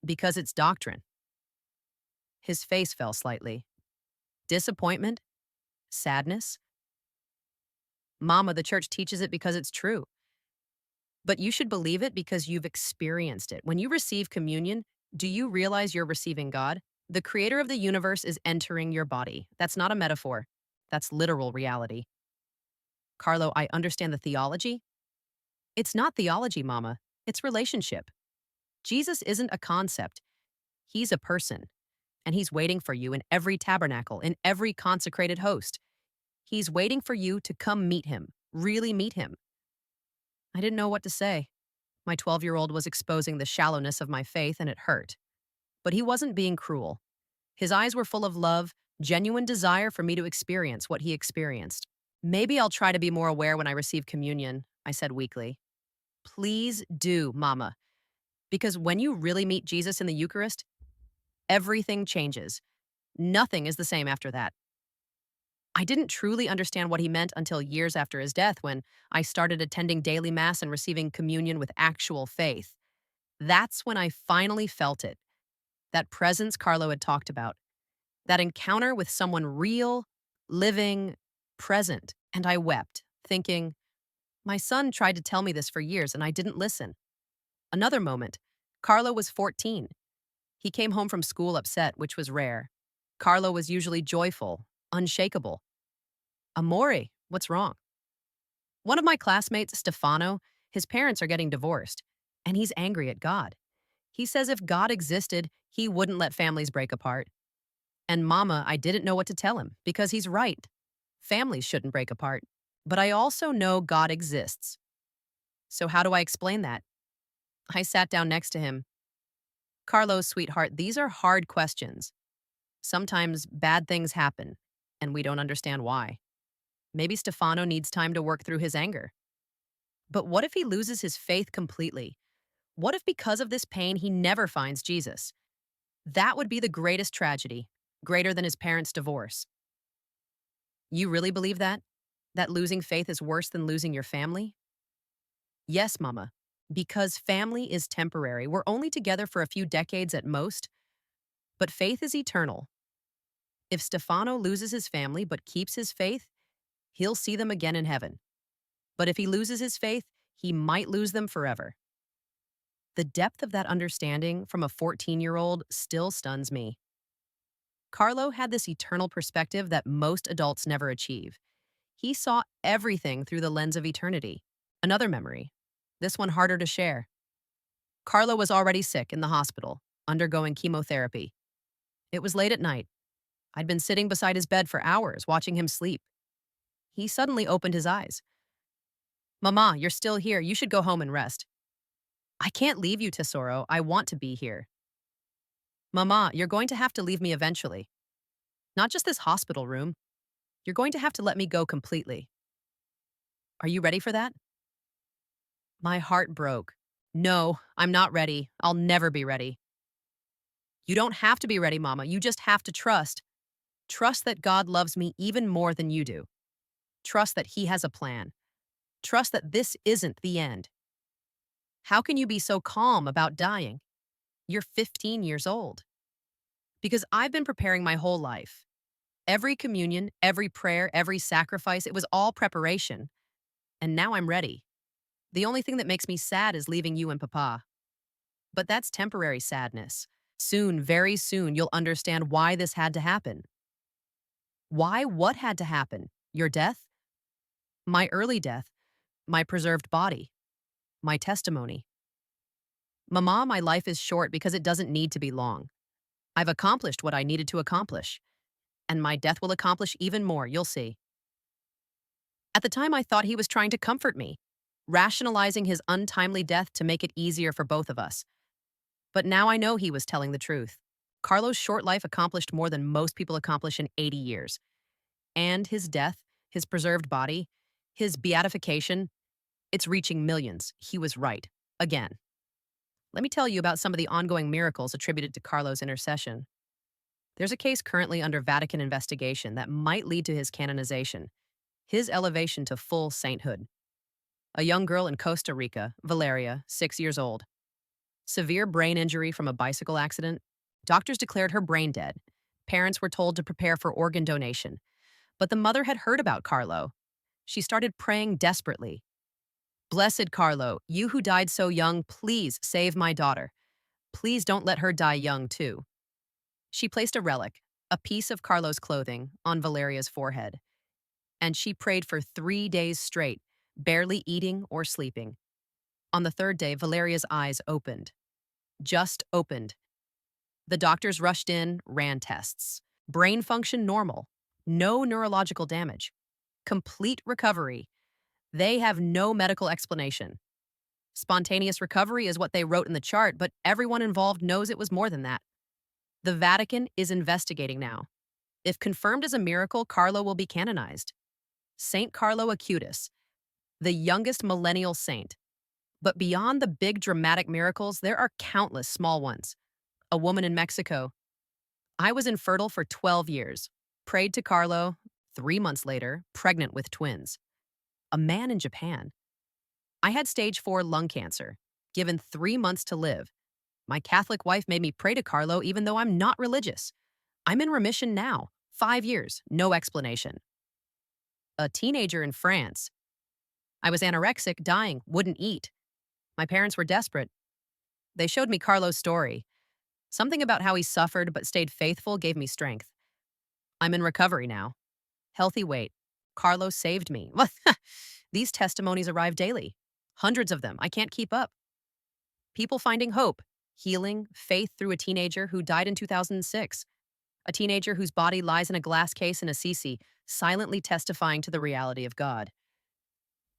A: because it's doctrine. His face fell slightly. Disappointment? Sadness? Mama, the church teaches it because it's true. But you should believe it because you've experienced it. When you receive communion, do you realize you're receiving God? The creator of the universe is entering your body. That's not a metaphor. That's literal reality. Carlo, I understand the theology. It's not theology, Mama. It's relationship. Jesus isn't a concept. He's a person. And he's waiting for you in every tabernacle, in every consecrated host. He's waiting for you to come meet him, really meet him. I didn't know what to say. My 12-year-old was exposing the shallowness of my faith, and it hurt. But he wasn't being cruel. His eyes were full of love, genuine desire for me to experience what he experienced. Maybe I'll try to be more aware when I receive communion, I said weakly. Please do, Mama. Because when you really meet Jesus in the Eucharist, everything changes. Nothing is the same after that. I didn't truly understand what he meant until years after his death when I started attending daily Mass and receiving communion with actual faith. That's when I finally felt it. That presence Carlo had talked about. That encounter with someone real, living, present. And I wept, thinking, my son tried to tell me this for years and I didn't listen. Another moment. Carlo was 14. He came home from school upset, which was rare. Carlo was usually joyful, unshakable. Amore, what's wrong? One of my classmates, Stefano, his parents are getting divorced, and he's angry at God. He says if God existed, he wouldn't let families break apart. And Mama, I didn't know what to tell him, because he's right. Families shouldn't break apart. But I also know God exists. So how do I explain that? I sat down next to him. Carlo, sweetheart, these are hard questions. Sometimes bad things happen, and we don't understand why. Maybe Stefano needs time to work through his anger. But what if he loses his faith completely? What if because of this pain he never finds Jesus? That would be the greatest tragedy, greater than his parents' divorce. You really believe that? That losing faith is worse than losing your family? Yes, Mama. Because family is temporary. We're only together for a few decades at most. But faith is eternal. If Stefano loses his family but keeps his faith, he'll see them again in heaven. But if he loses his faith, he might lose them forever. The depth of that understanding from a 14-year-old still stuns me. Carlo had this eternal perspective that most adults never achieve. He saw everything through the lens of eternity. Another memory, this one harder to share. Carlo was already sick in the hospital, undergoing chemotherapy. It was late at night. I'd been sitting beside his bed for hours, watching him sleep. He suddenly opened his eyes. Mama, you're still here. You should go home and rest. I can't leave you, Tesoro. I want to be here. Mama, you're going to have to leave me eventually. Not just this hospital room. You're going to have to let me go completely. Are you ready for that? My heart broke. No, I'm not ready. I'll never be ready. You don't have to be ready, Mama. You just have to trust. Trust that God loves me even more than you do. Trust that he has a plan. Trust that this isn't the end. How can you be so calm about dying? You're 15 years old. Because I've been preparing my whole life. Every communion, every prayer, every sacrifice, it was all preparation. And now I'm ready. The only thing that makes me sad is leaving you and Papa. But that's temporary sadness. Soon, very soon, you'll understand why this had to happen. Why what had to happen? Your death? My early death. My preserved body. My testimony. Mama, my life is short because it doesn't need to be long. I've accomplished what I needed to accomplish, and my death will accomplish even more, you'll see. At the time, I thought he was trying to comfort me, rationalizing his untimely death to make it easier for both of us. But now I know he was telling the truth. Carlo's short life accomplished more than most people accomplish in 80 years. And his death, his preserved body, his beatification, it's reaching millions. He was right. Again. Let me tell you about some of the ongoing miracles attributed to Carlo's intercession. There's a case currently under Vatican investigation that might lead to his canonization, his elevation to full sainthood. A young girl in Costa Rica, Valeria, 6 years old. Severe brain injury from a bicycle accident. Doctors declared her brain dead. Parents were told to prepare for organ donation. But the mother had heard about Carlo. She started praying desperately. Blessed Carlo, you who died so young, please save my daughter. Please don't let her die young, too. She placed a relic, a piece of Carlo's clothing, on Valeria's forehead. And she prayed for 3 days straight, barely eating or sleeping. On the third day, Valeria's eyes opened. Just opened. The doctors rushed in, ran tests. Brain function normal. No neurological damage. Complete recovery. They have no medical explanation. Spontaneous recovery is what they wrote in the chart, but everyone involved knows it was more than that. The Vatican is investigating now. If confirmed as a miracle, Carlo will be canonized. Saint Carlo Acutis, the youngest millennial saint. But beyond the big dramatic miracles, there are countless small ones. A woman in Mexico. I was infertile for 12 years. Prayed to Carlo. 3 months later, pregnant with twins. A man in Japan. I had stage 4 lung cancer. Given 3 months to live. My Catholic wife made me pray to Carlo even though I'm not religious. I'm in remission now. 5 years. No explanation. A teenager in France. I was anorexic, dying, wouldn't eat. My parents were desperate. They showed me Carlo's story. Something about how he suffered but stayed faithful gave me strength. I'm in recovery now. Healthy weight. Carlo saved me. These testimonies arrive daily. Hundreds of them. I can't keep up. People finding hope, healing, faith through a teenager who died in 2006. A teenager whose body lies in a glass case in Assisi, silently testifying to the reality of God.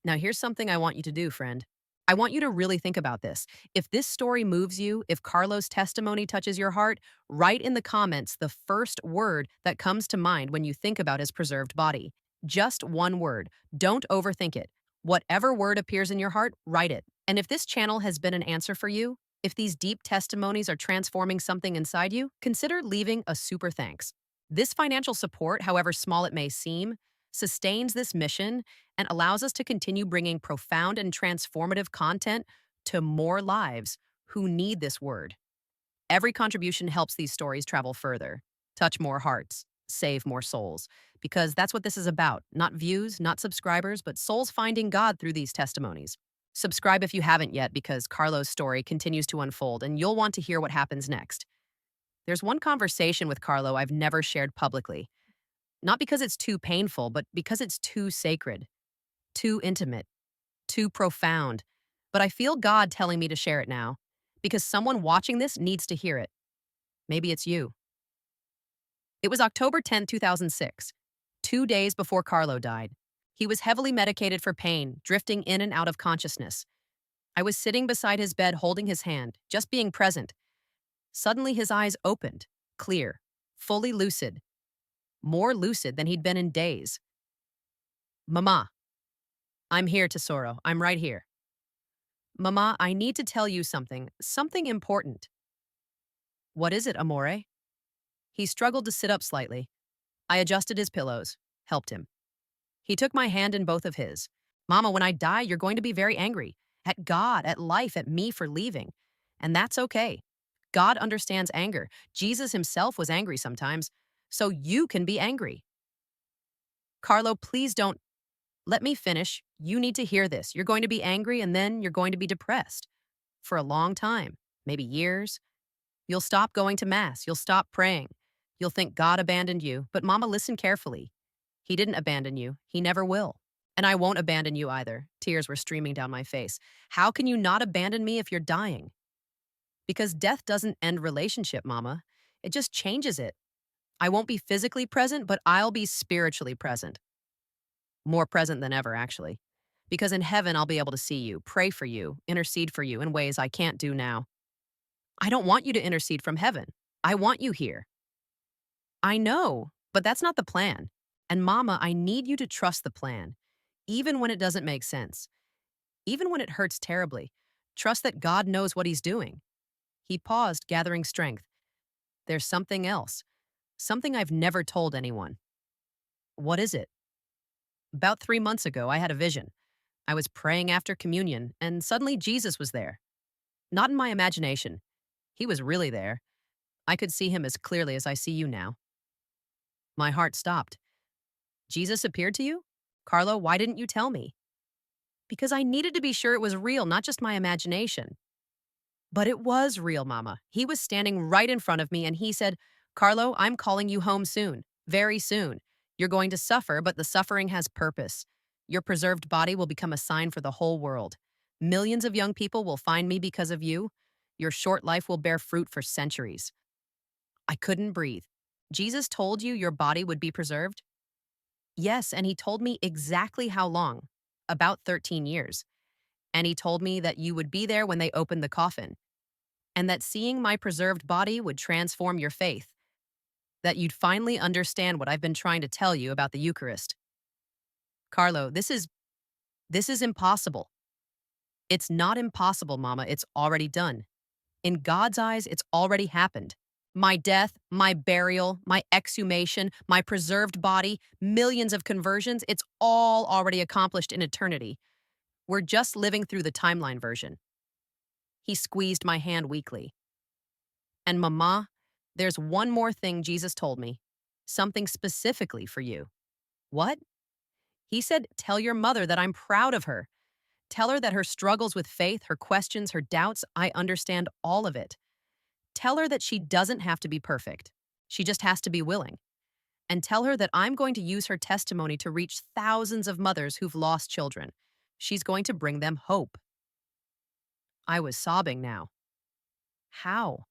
A: Now here's something I want you to do, friend. I want you to really think about this. If this story moves you, if Carlo's testimony touches your heart, write in the comments the first word that comes to mind when you think about his preserved body. Just one word. Don't overthink it. Whatever word appears in your heart, write it. And if this channel has been an answer for you, if these deep testimonies are transforming something inside you, consider leaving a super thanks. This financial support, however small it may seem, sustains this mission and allows us to continue bringing profound and transformative content to more lives who need this word. Every contribution helps these stories travel further, touch more hearts, save more souls, because that's what this is about. Not views, not subscribers, but souls finding God through these testimonies. Subscribe if you haven't yet, because Carlo's story continues to unfold and you'll want to hear what happens next. There's one conversation with Carlo I've never shared publicly. Not because it's too painful, but because it's too sacred, too intimate, too profound. But I feel God telling me to share it now, because someone watching this needs to hear it. Maybe it's you. It was October 10, 2006, 2 days before Carlo died. He was heavily medicated for pain, drifting in and out of consciousness. I was sitting beside his bed holding his hand, just being present. Suddenly his eyes opened, clear, fully lucid. More lucid than he'd been in days. Mama, I'm here, Tesoro. I'm right here. Mama, I need to tell you something important. What is it, amore? He struggled to sit up slightly. I adjusted his pillows, helped him. He took my hand in both of his. Mama, when I die, you're going to be very angry. At God, at life, at me for leaving. And that's okay. God understands anger. Jesus himself was angry sometimes. So you can be angry. Carlo, please don't. Let me finish. You need to hear this. You're going to be angry and then you're going to be depressed. For a long time, maybe years. You'll stop going to Mass. You'll stop praying. You'll think God abandoned you. But Mama, listen carefully. He didn't abandon you. He never will. And I won't abandon you either. Tears were streaming down my face. How can you not abandon me if you're dying? Because death doesn't end relationship, Mama. It just changes it. I won't be physically present, but I'll be spiritually present. More present than ever, actually. Because in heaven, I'll be able to see you, pray for you, intercede for you in ways I can't do now. I don't want you to intercede from heaven. I want you here. I know, but that's not the plan. And Mama, I need you to trust the plan, even when it doesn't make sense, even when it hurts terribly. Trust that God knows what he's doing. He paused, gathering strength. There's something else, something I've never told anyone. What is it? About 3 months ago, I had a vision. I was praying after communion, and suddenly Jesus was there. Not in my imagination. He was really there. I could see him as clearly as I see you now. My heart stopped. Jesus appeared to you? Carlo, why didn't you tell me? Because I needed to be sure it was real, not just my imagination. But it was real, Mama. He was standing right in front of me and he said, Carlo, I'm calling you home soon, very soon. You're going to suffer, but the suffering has purpose. Your preserved body will become a sign for the whole world. Millions of young people will find me because of you. Your short life will bear fruit for centuries. I couldn't breathe. Jesus told you your body would be preserved? Yes, and he told me exactly how long. About 13 years. And he told me that you would be there when they opened the coffin, and that seeing my preserved body would transform your faith, that you'd finally understand what I've been trying to tell you about the Eucharist. Carlo, this is impossible. It's not impossible, Mama. It's already done. In God's eyes, it's already happened. My death, my burial, my exhumation, my preserved body, millions of conversions, it's all already accomplished in eternity. We're just living through the timeline version. He squeezed my hand weakly. And Mama, there's one more thing Jesus told me. Something specifically for you. What? He said, tell your mother that I'm proud of her. Tell her that her struggles with faith, her questions, her doubts, I understand all of it. Tell her that she doesn't have to be perfect. She just has to be willing. And tell her that I'm going to use her testimony to reach thousands of mothers who've lost children. She's going to bring them hope. I was sobbing now. How?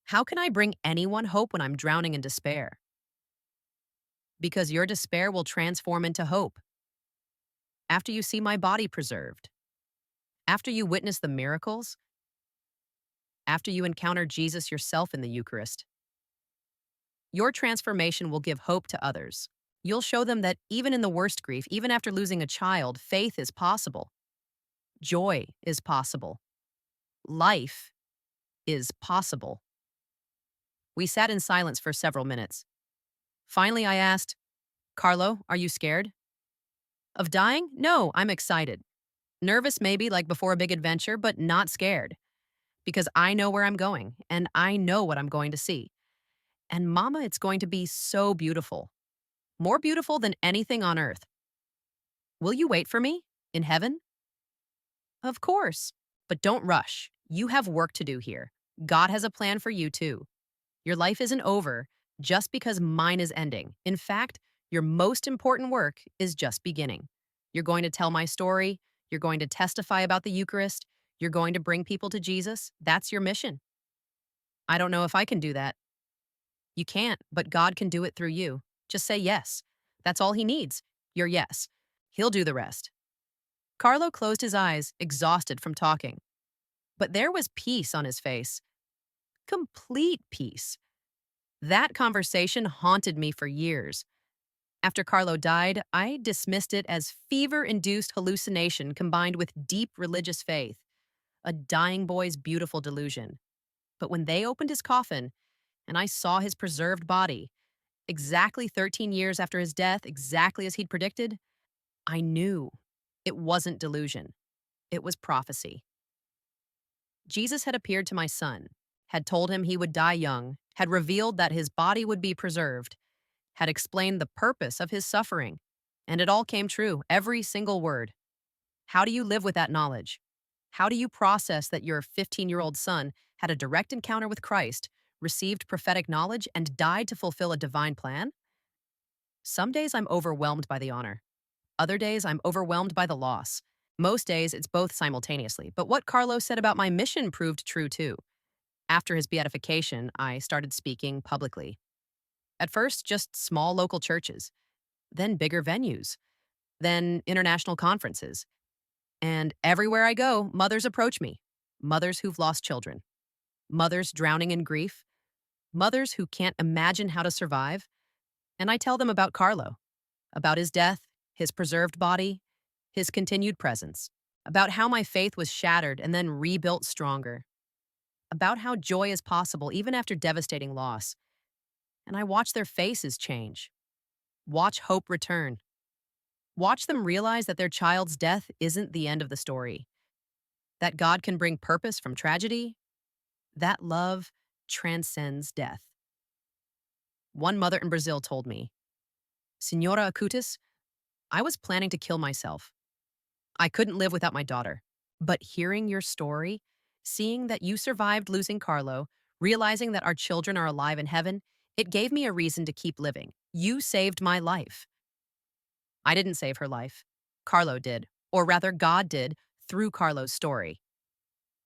A: How can I bring anyone hope when I'm drowning in despair? Because your despair will transform into hope. After you see my body preserved, after you witness the miracles, after you encounter Jesus yourself in the Eucharist, your transformation will give hope to others. You'll show them that even in the worst grief, even after losing a child, faith is possible. Joy is possible. Life is possible. We sat in silence for several minutes. Finally, I asked, Carlo, are you scared? Of dying? No, I'm excited. Nervous maybe, like before a big adventure, but not scared. Because I know where I'm going, and I know what I'm going to see. And Mama, it's going to be so beautiful. More beautiful than anything on earth. Will you wait for me? In heaven? Of course. But don't rush. You have work to do here. God has a plan for you too. Your life isn't over just because mine is ending. In fact, your most important work is just beginning. You're going to tell my story. You're going to testify about the Eucharist. You're going to bring people to Jesus. That's your mission. I don't know if I can do that. You can't, but God can do it through you. Just say yes. That's all he needs. Your yes. He'll do the rest. Carlo closed his eyes, exhausted from talking. But there was peace on his face. Complete peace. That conversation haunted me for years. After Carlo died, I dismissed it as fever-induced hallucination combined with deep religious faith, a dying boy's beautiful delusion. But when they opened his coffin, and I saw his preserved body, exactly 13 years after his death, exactly as he'd predicted, I knew it wasn't delusion. It was prophecy. Jesus had appeared to my son, had told him he would die young, had revealed that his body would be preserved, had explained the purpose of his suffering, and it all came true, every single word. How do you live with that knowledge? How do you process that your 15-year-old son had a direct encounter with Christ, received prophetic knowledge, and died to fulfill a divine plan? Some days I'm overwhelmed by the honor. Other days I'm overwhelmed by the loss. Most days it's both simultaneously, but what Carlo said about my mission proved true too. After his beatification, I started speaking publicly. At first, just small local churches, then bigger venues, then international conferences. And everywhere I go, mothers approach me. Mothers who've lost children, mothers drowning in grief, mothers who can't imagine how to survive. And I tell them about Carlo, about his death, his preserved body, his continued presence, about how my faith was shattered and then rebuilt stronger, about how joy is possible even after devastating loss. And I watch their faces change, watch hope return, watch them realize that their child's death isn't the end of the story, that God can bring purpose from tragedy, that love transcends death. One mother in Brazil told me, Senora Acutis, I was planning to kill myself. I couldn't live without my daughter. But hearing your story, seeing that you survived losing Carlo, realizing that our children are alive in heaven, it gave me a reason to keep living. You saved my life. I didn't save her life. Carlo did, or rather, God did, through Carlo's story.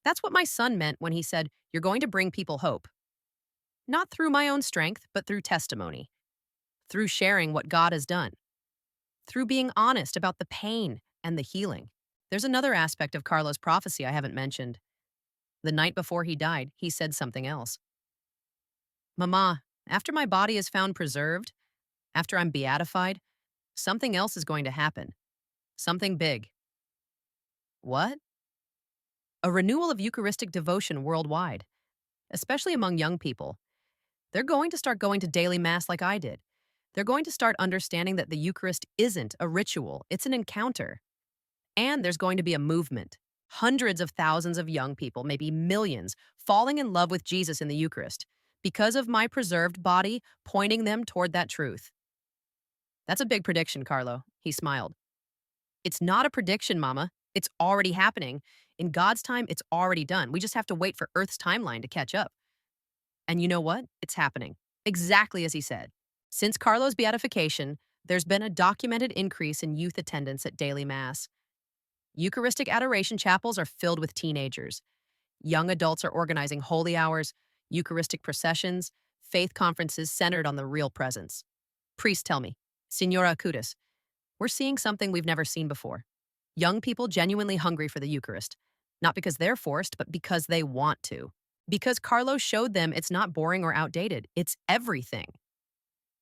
A: That's what my son meant when he said, You're going to bring people hope. Not through my own strength, but through testimony, through sharing what God has done, through being honest about the pain and the healing. There's another aspect of Carlo's prophecy I haven't mentioned. The night before he died, he said something else. Mama, after my body is found preserved, after I'm beatified, something else is going to happen. Something big. What? A renewal of Eucharistic devotion worldwide, especially among young people. They're going to start going to daily Mass like I did. They're going to start understanding that the Eucharist isn't a ritual, it's an encounter. And there's going to be a movement. Hundreds of thousands of young people, maybe millions, falling in love with Jesus in the Eucharist because of my preserved body pointing them toward that truth. That's a big prediction, Carlo. He smiled. It's not a prediction, Mama. It's already happening. In God's time, it's already done. We just have to wait for Earth's timeline to catch up. And you know what? It's happening. Exactly as he said. Since Carlo's beatification, there's been a documented increase in youth attendance at daily Mass. Eucharistic adoration chapels are filled with teenagers. Young adults are organizing holy hours, Eucharistic processions, faith conferences centered on the real presence. Priests tell me, Signora Acutis, we're seeing something we've never seen before. Young people genuinely hungry for the Eucharist, not because they're forced, but because they want to. Because Carlo showed them it's not boring or outdated, it's everything.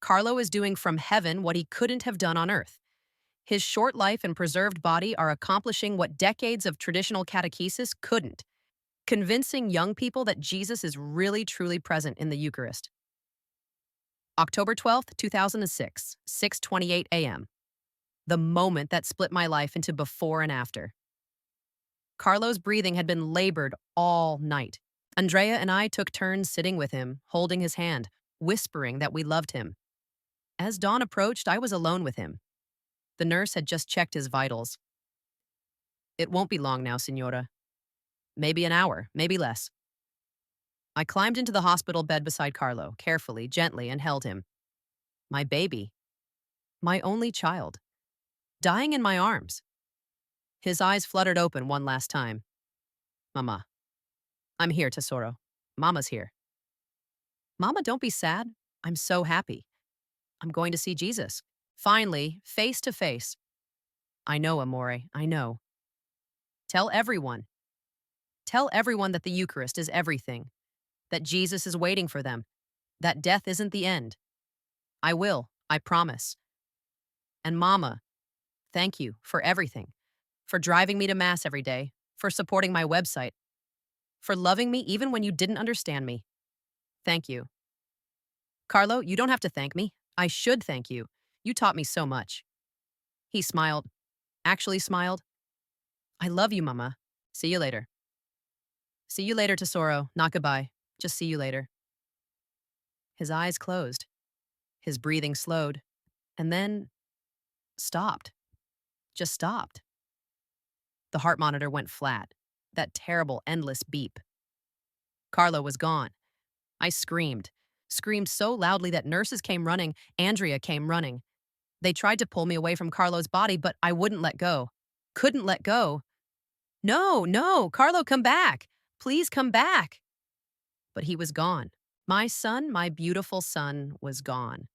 A: Carlo is doing from heaven what he couldn't have done on earth. His short life and preserved body are accomplishing what decades of traditional catechesis couldn't, convincing young people that Jesus is really truly present in the Eucharist. October 12th, 2006, 6:28 a.m. The moment that split my life into before and after. Carlo's breathing had been labored all night. Andrea and I took turns sitting with him, holding his hand, whispering that we loved him. As dawn approached, I was alone with him. The nurse had just checked his vitals. It won't be long now, Signora. Maybe an hour, maybe less. I climbed into the hospital bed beside Carlo, carefully, gently, and held him. My baby. My only child. Dying in my arms. His eyes fluttered open one last time. Mama. I'm here, Tesoro. Mama's here. Mama, don't be sad. I'm so happy. I'm going to see Jesus. Finally, face to face. I know, Amore, I know. Tell everyone. Tell everyone that the Eucharist is everything, that Jesus is waiting for them, that death isn't the end. I will, I promise. And Mama, thank you for everything, for driving me to Mass every day, for supporting my website, for loving me even when you didn't understand me. Thank you. Carlo, you don't have to thank me. I should thank you. You taught me so much. He smiled, actually smiled. I love you, Mama. See you later. See you later, Tesoro. Not goodbye. Just see you later. His eyes closed. His breathing slowed. And then stopped. Just stopped. The heart monitor went flat. That terrible, endless beep. Carlo was gone. I screamed so loudly that nurses came running. Andrea came running. They tried to pull me away from Carlo's body, but I wouldn't let go. Couldn't let go. No, Carlo, come back. Please come back. but he was gone. My son, my beautiful son, was gone.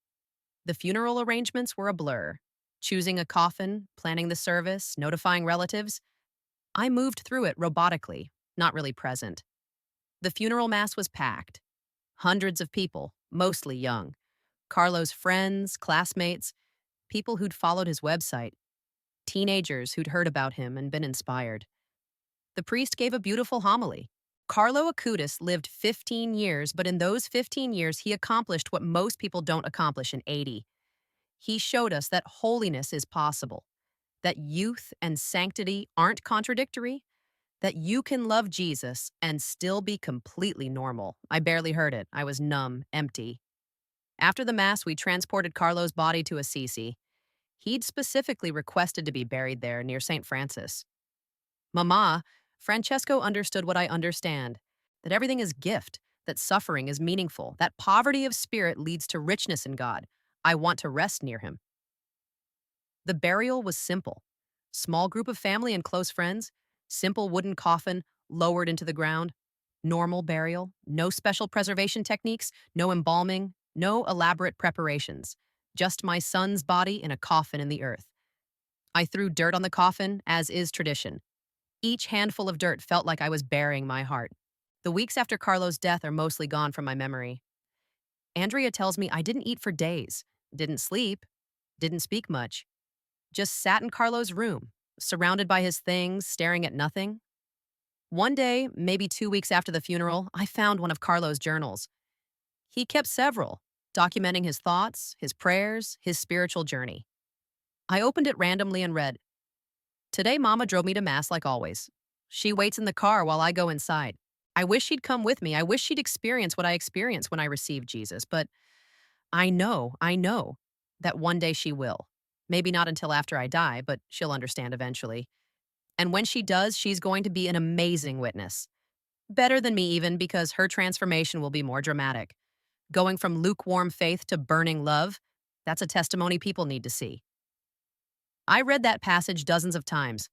A: The funeral arrangements were a blur. Choosing a coffin, planning the service, notifying relatives. I moved through it robotically, not really present. The funeral mass was packed. Hundreds of people, mostly young. Carlo's friends, classmates, people who'd followed his website, teenagers who'd heard about him and been inspired. The priest gave a beautiful homily. Carlo Acutis lived 15 years, but in those 15 years, he accomplished what most people don't accomplish in 80. He showed us that holiness is possible, that youth and sanctity aren't contradictory, that you can love Jesus and still be completely normal. I barely heard it. I was numb, empty. After the Mass, we transported Carlo's body to Assisi. He'd specifically requested to be buried there near St. Francis. Mama, Francesco understood what I understand, that everything is gift, that suffering is meaningful, that poverty of spirit leads to richness in God. I want to rest near him. The burial was simple. Small group of family and close friends, simple wooden coffin lowered into the ground, normal burial, no special preservation techniques, no embalming, no elaborate preparations, just my son's body in a coffin in the earth. I threw dirt on the coffin, as is tradition. Each handful of dirt felt like I was burying my heart. The weeks after Carlo's death are mostly gone from my memory. Andrea tells me I didn't eat for days, didn't sleep, didn't speak much. Just sat in Carlo's room, surrounded by his things, staring at nothing. One day, maybe 2 weeks after the funeral, I found one of Carlo's journals. He kept several, documenting his thoughts, his prayers, his spiritual journey. I opened it randomly and read, "Today, Mama drove me to Mass like always. She waits in the car while I go inside. I wish she'd come with me. I wish she'd experience what I experienced when I received Jesus. But I know that one day she will. Maybe not until after I die, but she'll understand eventually. And when she does, she's going to be an amazing witness. Better than me even, because her transformation will be more dramatic. Going from lukewarm faith to burning love, that's a testimony people need to see." I read that passage dozens of times.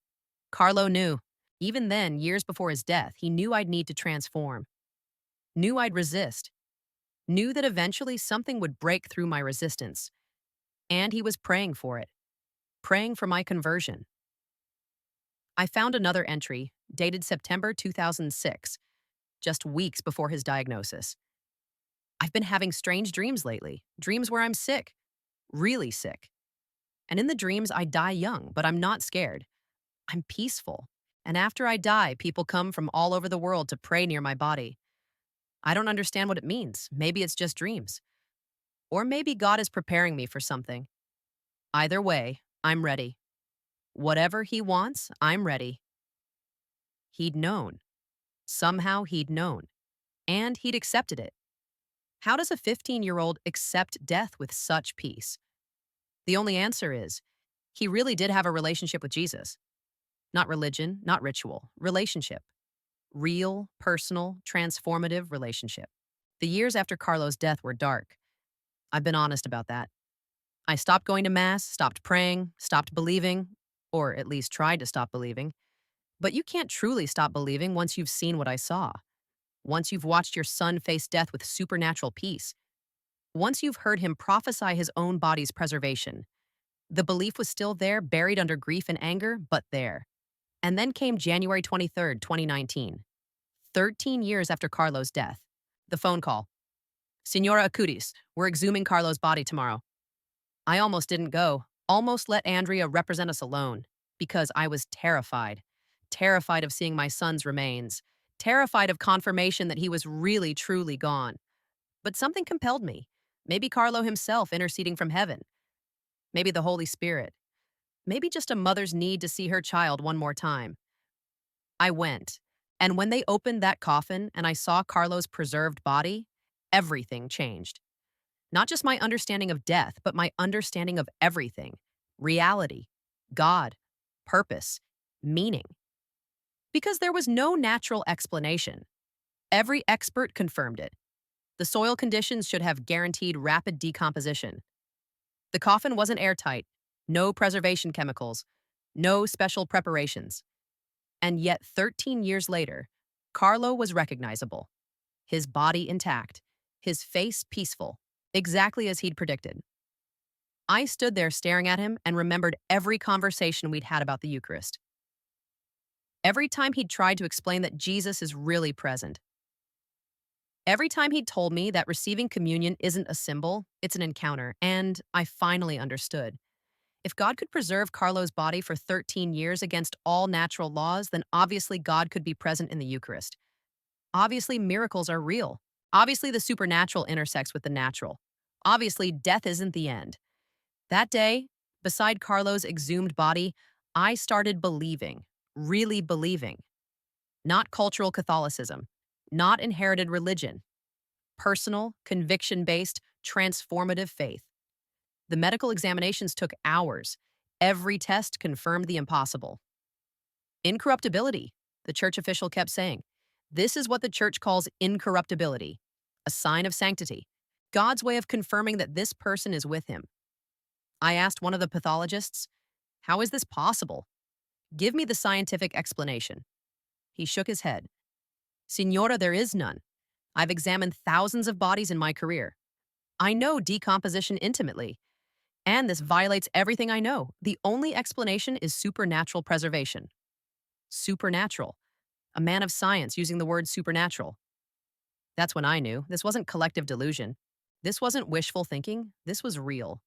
A: Carlo knew. Even then, years before his death, he knew I'd need to transform. Knew I'd resist. Knew that eventually something would break through my resistance. And he was praying for it. Praying for my conversion. I found another entry, dated September 2006, just weeks before his diagnosis. "I've been having strange dreams lately, dreams where I'm sick, really sick. And in the dreams, I die young, but I'm not scared. I'm peaceful. And after I die, people come from all over the world to pray near my body. I don't understand what it means. Maybe it's just dreams. Or maybe God is preparing me for something. Either way, I'm ready. Whatever he wants, I'm ready." He'd known. Somehow he'd known. And he'd accepted it. How does a 15-year-old accept death with such peace? The only answer is, he really did have a relationship with Jesus. Not religion, not ritual, relationship. Real, personal, transformative relationship. The years after Carlo's death were dark. I've been honest about that. I stopped going to Mass, stopped praying, stopped believing, or at least tried to stop believing. But you can't truly stop believing once you've seen what I saw. Once you've watched your son face death with supernatural peace. Once you've heard him prophesy his own body's preservation. The belief was still there, buried under grief and anger, but there. And then came January 23rd, 2019. 13 years after Carlo's death. The phone call. "Signora Acutis, we're exhuming Carlo's body tomorrow." I almost didn't go, almost let Andrea represent us alone, because I was terrified. Terrified of seeing my son's remains. Terrified of confirmation that he was really, truly gone. But something compelled me. Maybe Carlo himself interceding from heaven. Maybe the Holy Spirit. Maybe just a mother's need to see her child one more time. I went, and when they opened that coffin and I saw Carlo's preserved body, everything changed. Not just my understanding of death, but my understanding of everything. Reality, God, purpose, meaning. Because there was no natural explanation. Every expert confirmed it. The soil conditions should have guaranteed rapid decomposition. The coffin wasn't airtight, no preservation chemicals, no special preparations. And yet 13 years later, Carlo was recognizable. his body intact, his face peaceful, exactly as he'd predicted. I stood there staring at him and remembered every conversation we'd had about the Eucharist. Every time he'd tried to explain that Jesus is really present. Every time he'd told me that receiving communion isn't a symbol, it's an encounter, and I finally understood. If God could preserve Carlo's body for 13 years against all natural laws, then obviously God could be present in the Eucharist. Obviously, miracles are real. Obviously, the supernatural intersects with the natural. Obviously, death isn't the end. That day, beside Carlo's exhumed body, I started believing, really believing. Not cultural Catholicism, not inherited religion, personal, conviction based, transformative faith. The medical examinations took hours. Every test confirmed the impossible. Incorruptibility, the church official kept saying. This is what the church calls incorruptibility, a sign of sanctity, God's way of confirming that this person is with him. I asked one of the pathologists, "How is this possible? Give me the scientific explanation." He shook his head. "Signora, there is none. I've examined thousands of bodies in my career. I know decomposition intimately, and this violates everything I know. The only explanation is supernatural preservation." Supernatural. A man of science using the word supernatural. That's when I knew this wasn't collective delusion. This wasn't wishful thinking. This was real.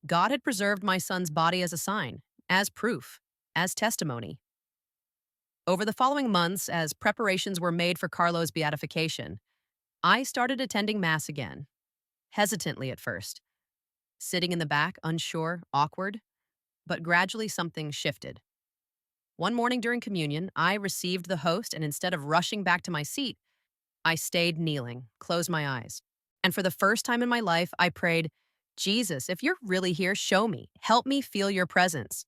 A: God had preserved my son's body as a sign, as proof, as testimony. Over the following months, as preparations were made for Carlo's beatification, I started attending Mass again, hesitantly at first, sitting in the back, unsure, awkward, but gradually something shifted. One morning during communion, I received the host, and instead of rushing back to my seat, I stayed kneeling, closed my eyes. And for the first time in my life, I prayed, "Jesus, if you're really here, show me. Help me feel your presence."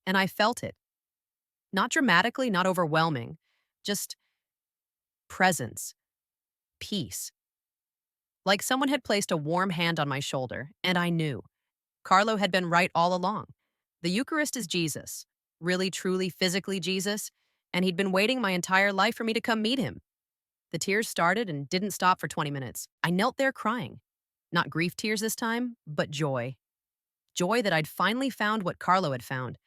A: And I felt it. Not dramatically, not overwhelming, just presence, peace. Like someone had placed a warm hand on my shoulder, and I knew. Carlo had been right all along. The Eucharist is Jesus, really, truly, physically Jesus, and he'd been waiting my entire life for me to come meet him. The tears started and didn't stop for 20 minutes. I knelt there crying. Not grief tears this time, but joy. Joy that I'd finally found what Carlo had found,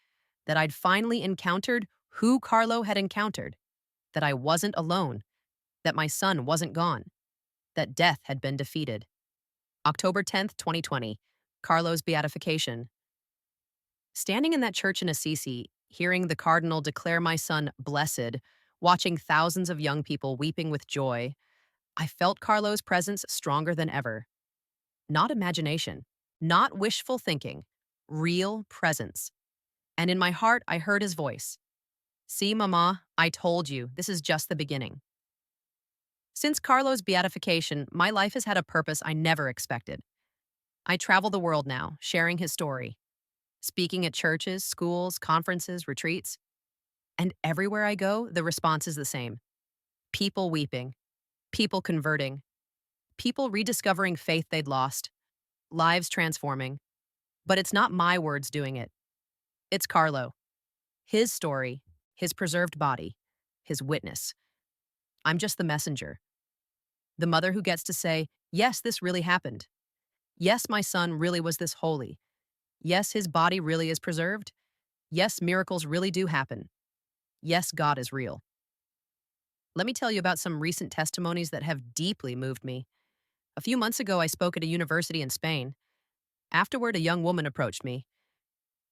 A: that I'd finally encountered who Carlo had encountered, that I wasn't alone, that my son wasn't gone, that death had been defeated. October 10th, 2020, Carlo's beatification. Standing in that church in Assisi, hearing the cardinal declare my son blessed, watching thousands of young people weeping with joy, I felt Carlo's presence stronger than ever. Not imagination, not wishful thinking, real presence. And in my heart, I heard his voice. "See, Mama, I told you, this is just the beginning." Since Carlo's beatification, my life has had a purpose I never expected. I travel the world now, sharing his story, speaking at churches, schools, conferences, retreats. And everywhere I go, the response is the same. People weeping, people converting, people rediscovering faith they'd lost, lives transforming. But it's not my words doing it. It's Carlo. His story, his preserved body, his witness. I'm just the messenger. The mother who gets to say, yes, this really happened. Yes, my son really was this holy. Yes, his body really is preserved. Yes, miracles really do happen. Yes, God is real. Let me tell you about some recent testimonies that have deeply moved me. A few months ago, I spoke at a university in Spain. Afterward, a young woman approached me.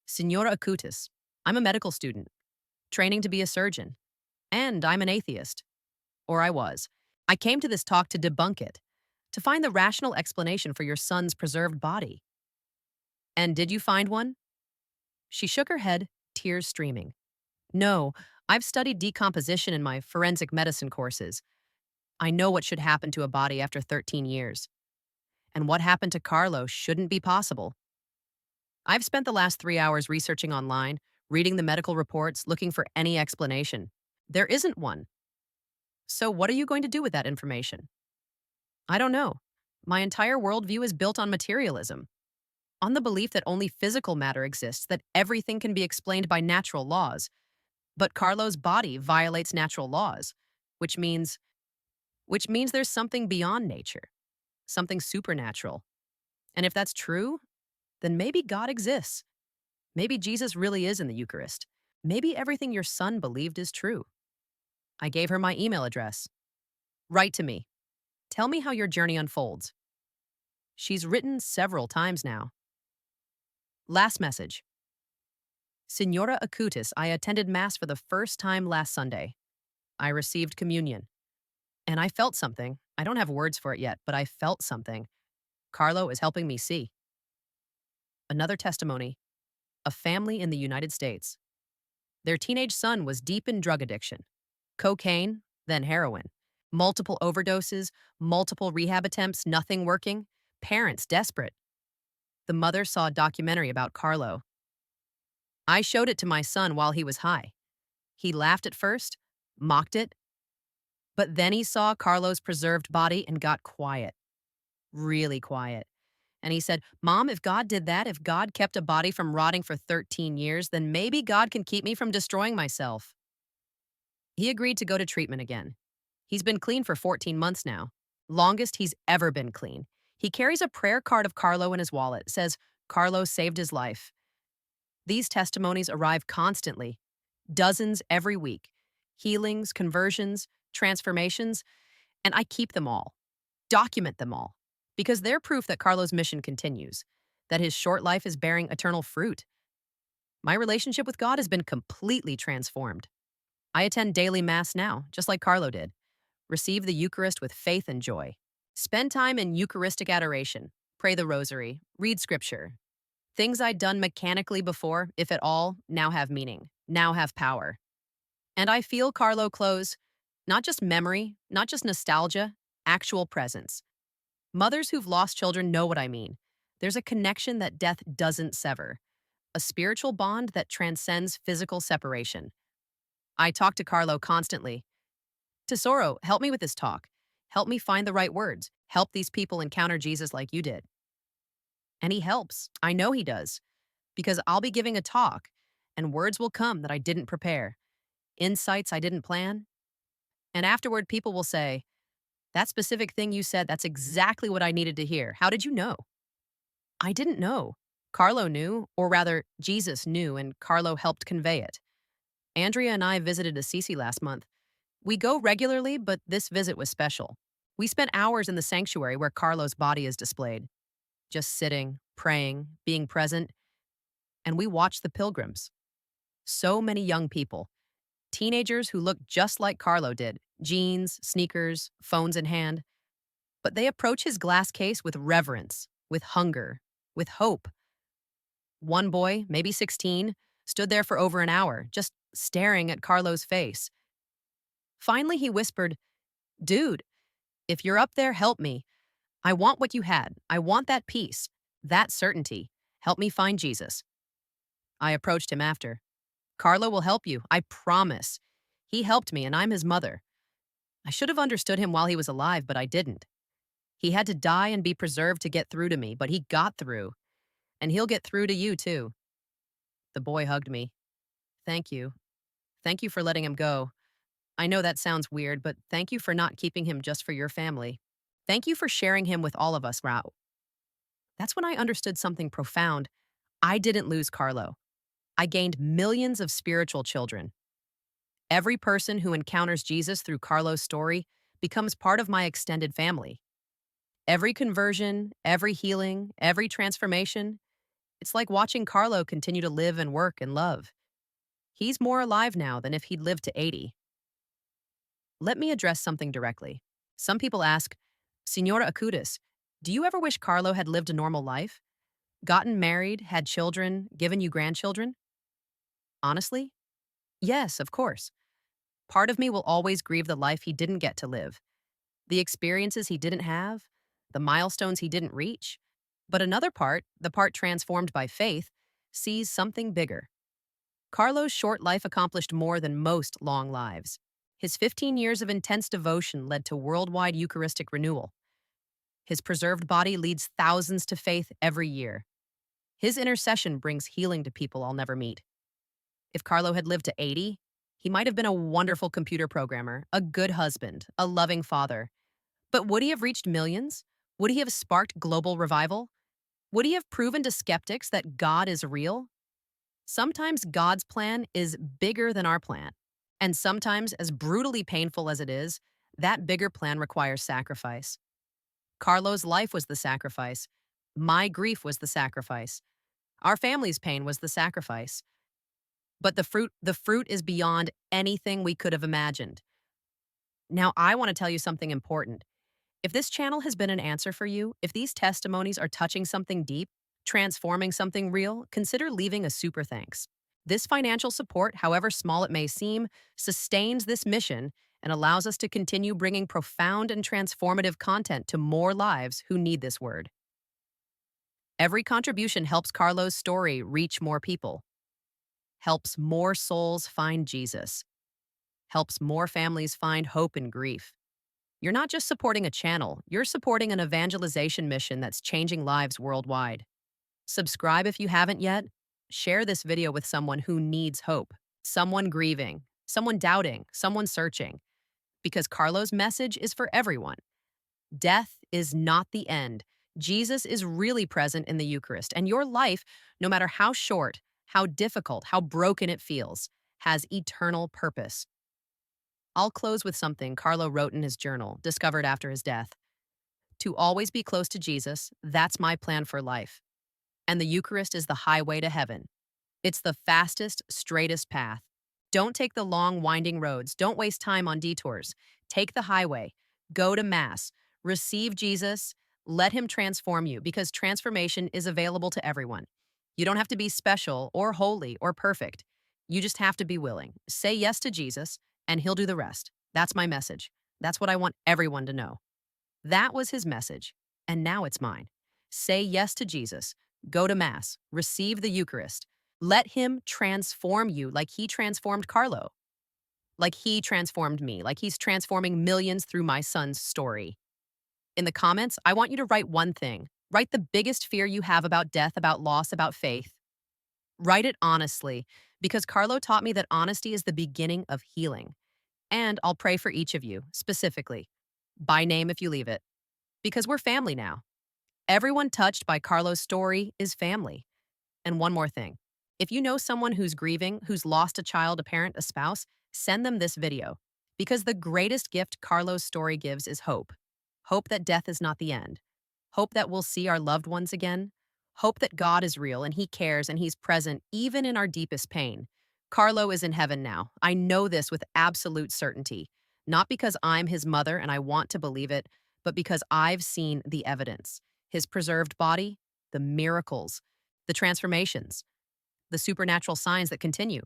A: "Senora Acutis, I'm a medical student, training to be a surgeon, and I'm an atheist." Or I was. "I came to this talk to debunk it, to find the rational explanation for your son's preserved body." "And did you find one?" She shook her head, tears streaming. "No, I've studied decomposition in my forensic medicine courses. I know what should happen to a body after 13 years. And what happened to Carlo shouldn't be possible. I've spent the last 3 hours researching online, reading the medical reports, looking for any explanation. There isn't one. So what are you going to do with that information?" "I don't know. My entire worldview is built on materialism, on the belief that only physical matter exists, that everything can be explained by natural laws. But Carlo's body violates natural laws, which means which means there's something beyond nature, something supernatural. And if that's true, then maybe God exists. Maybe Jesus really is in the Eucharist. Maybe everything your son believed is true. I gave her my email address. Write to me. Tell me how your journey unfolds. She's written several times now. Last message. Signora Acutis, I attended Mass for the first time last Sunday. I received communion. And I felt something. I don't have words for it yet, but I felt something. Carlo is helping me see. Another testimony. A family in the United States. Their teenage son was deep in drug addiction. Cocaine, then heroin. Multiple overdoses, multiple rehab attempts, nothing working. Parents desperate. The mother saw a documentary about Carlo. I showed it to my son while he was high. He laughed at first, mocked it, but then he saw Carlo's preserved body and got quiet. Really quiet. And he said, Mom, if God did that, if God kept a body from rotting for 13 years, then maybe God can keep me from destroying myself. He agreed to go to treatment again. He's been clean for 14 months now. Longest he's ever been clean. He carries a prayer card of Carlo in his wallet. It says, Carlo saved his life. These testimonies arrive constantly, dozens every week. Healings, conversions, transformations, and I keep them all, document them all, because they're proof that Carlo's mission continues, that his short life is bearing eternal fruit. My relationship with God has been completely transformed. I attend daily Mass now, just like Carlo did. Receive the Eucharist with faith and joy. Spend time in Eucharistic adoration. Pray the Rosary. Read Scripture. Things I'd done mechanically before, if at all, now have meaning, now have power. And I feel Carlo close, not just memory, not just nostalgia, actual presence. Mothers who've lost children know what I mean. There's a connection that death doesn't sever, a spiritual bond that transcends physical separation. I talk to Carlo constantly. Tesoro, help me with this talk. Help me find the right words. Help these people encounter Jesus like you did. And he helps. I know he does. Because I'll be giving a talk, and words will come that I didn't prepare, insights I didn't plan. And afterward, people will say, that specific thing you said, that's exactly what I needed to hear. How did you know? I didn't know. Carlo knew, or rather, Jesus knew, and Carlo helped convey it. Andrea and I visited Assisi last month. We go regularly, but this visit was special. We spent hours in the sanctuary where Carlo's body is displayed, just sitting, praying, being present, and we watched the pilgrims. So many young people, teenagers who looked just like Carlo did, jeans, sneakers, phones in hand. But they approach his glass case with reverence, with hunger, with hope. One boy, maybe 16, stood there for over an hour, just staring at Carlo's face. Finally, he whispered, Dude, if you're up there, help me. I want what you had. I want that peace, that certainty. Help me find Jesus. I approached him after. Carlo will help you, I promise. He helped me, and I'm his mother. I should have understood him while he was alive, but I didn't. He had to die and be preserved to get through to me, but he got through. And he'll get through to you, too. The boy hugged me. Thank you. Thank you for letting him go. I know that sounds weird, but thank you for not keeping him just for your family. Thank you for sharing him with all of us, Rao. That's when I understood something profound. I didn't lose Carlo. I gained millions of spiritual children. Every person who encounters Jesus through Carlo's story becomes part of my extended family. Every conversion, every healing, every transformation, it's like watching Carlo continue to live and work and love. He's more alive now than if he'd lived to 80. Let me address something directly. Some people ask, Signora Acutis, do you ever wish Carlo had lived a normal life? Gotten married, had children, given you grandchildren? Honestly? Yes, of course. Part of me will always grieve the life he didn't get to live, the experiences he didn't have, the milestones he didn't reach. But another part, the part transformed by faith, sees something bigger. Carlo's short life accomplished more than most long lives. His 15 years of intense devotion led to worldwide Eucharistic renewal. His preserved body leads thousands to faith every year. His intercession brings healing to people I'll never meet. If Carlo had lived to 80, he might have been a wonderful computer programmer, a good husband, a loving father. But would he have reached millions? Would he have sparked global revival? Would he have proven to skeptics that God is real? Sometimes God's plan is bigger than our plan. And sometimes, as brutally painful as it is, that bigger plan requires sacrifice. Carlo's life was the sacrifice. My grief was the sacrifice. Our family's pain was the sacrifice. But the fruit is beyond anything we could have imagined. Now, I want to tell you something important. If this channel has been an answer for you, if these testimonies are touching something deep, transforming something real, consider leaving a super thanks. This financial support, however small it may seem, sustains this mission and allows us to continue bringing profound and transformative content to more lives who need this word. Every contribution helps Carlo's story reach more people, helps more souls find Jesus, helps more families find hope in grief. You're not just supporting a channel, you're supporting an evangelization mission that's changing lives worldwide. Subscribe if you haven't yet. Share this video with someone who needs hope, someone grieving, someone doubting, someone searching. Because Carlo's message is for everyone. Death is not the end. Jesus is really present in the Eucharist, and your life, no matter how short, how difficult, how broken it feels, has eternal purpose. I'll close with something Carlo wrote in his journal, discovered after his death. To always be close to Jesus, that's my plan for life. And the Eucharist is the highway to heaven. It's the fastest, straightest path. Don't take the long, winding roads. Don't waste time on detours. Take the highway. Go to Mass. Receive Jesus. Let him transform you, because transformation is available to everyone. You don't have to be special or holy or perfect. You just have to be willing. Say yes to Jesus, and he'll do the rest. That's my message. That's what I want everyone to know. That was his message, and now it's mine. Say yes to Jesus. Go to Mass. Receive the Eucharist. Let him transform you like he transformed Carlo, like he transformed me, like he's transforming millions through my son's story. In the comments, I want you to write one thing. Write the biggest fear you have about death, about loss, about faith. Write it honestly, because Carlo taught me that honesty is the beginning of healing. And I'll pray for each of you, specifically, by name if you leave it, because we're family now. Everyone touched by Carlo's story is family. And one more thing. If you know someone who's grieving, who's lost a child, a parent, a spouse, send them this video. Because the greatest gift Carlo's story gives is hope. Hope that death is not the end. Hope that we'll see our loved ones again. Hope that God is real and he cares and he's present even in our deepest pain. Carlo is in heaven now. I know this with absolute certainty. Not because I'm his mother and I want to believe it, but because I've seen the evidence. His preserved body, the miracles, the transformations, the supernatural signs that continue.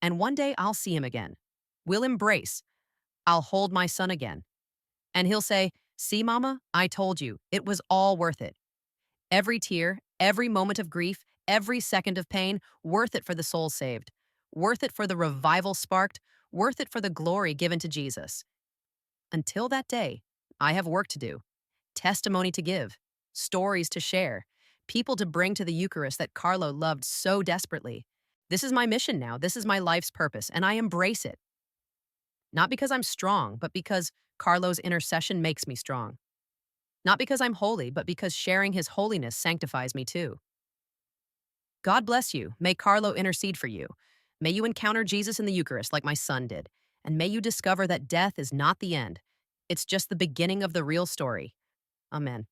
A: And one day I'll see him again. We'll embrace. I'll hold my son again. And he'll say, "See, Mama, I told you, it was all worth it. Every tear, every moment of grief, every second of pain, worth it for the soul saved, worth it for the revival sparked, worth it for the glory given to Jesus." Until that day, I have work to do, testimony to give, stories to share, people to bring to the Eucharist that Carlo loved so desperately. This is my mission now. This is my life's purpose, and I embrace it. Not because I'm strong, but because Carlo's intercession makes me strong. Not because I'm holy, but because sharing his holiness sanctifies me too. God bless you. May Carlo intercede for you. May you encounter Jesus in the Eucharist like my son did. And may you discover that death is not the end. It's just the beginning of the real story. Amen.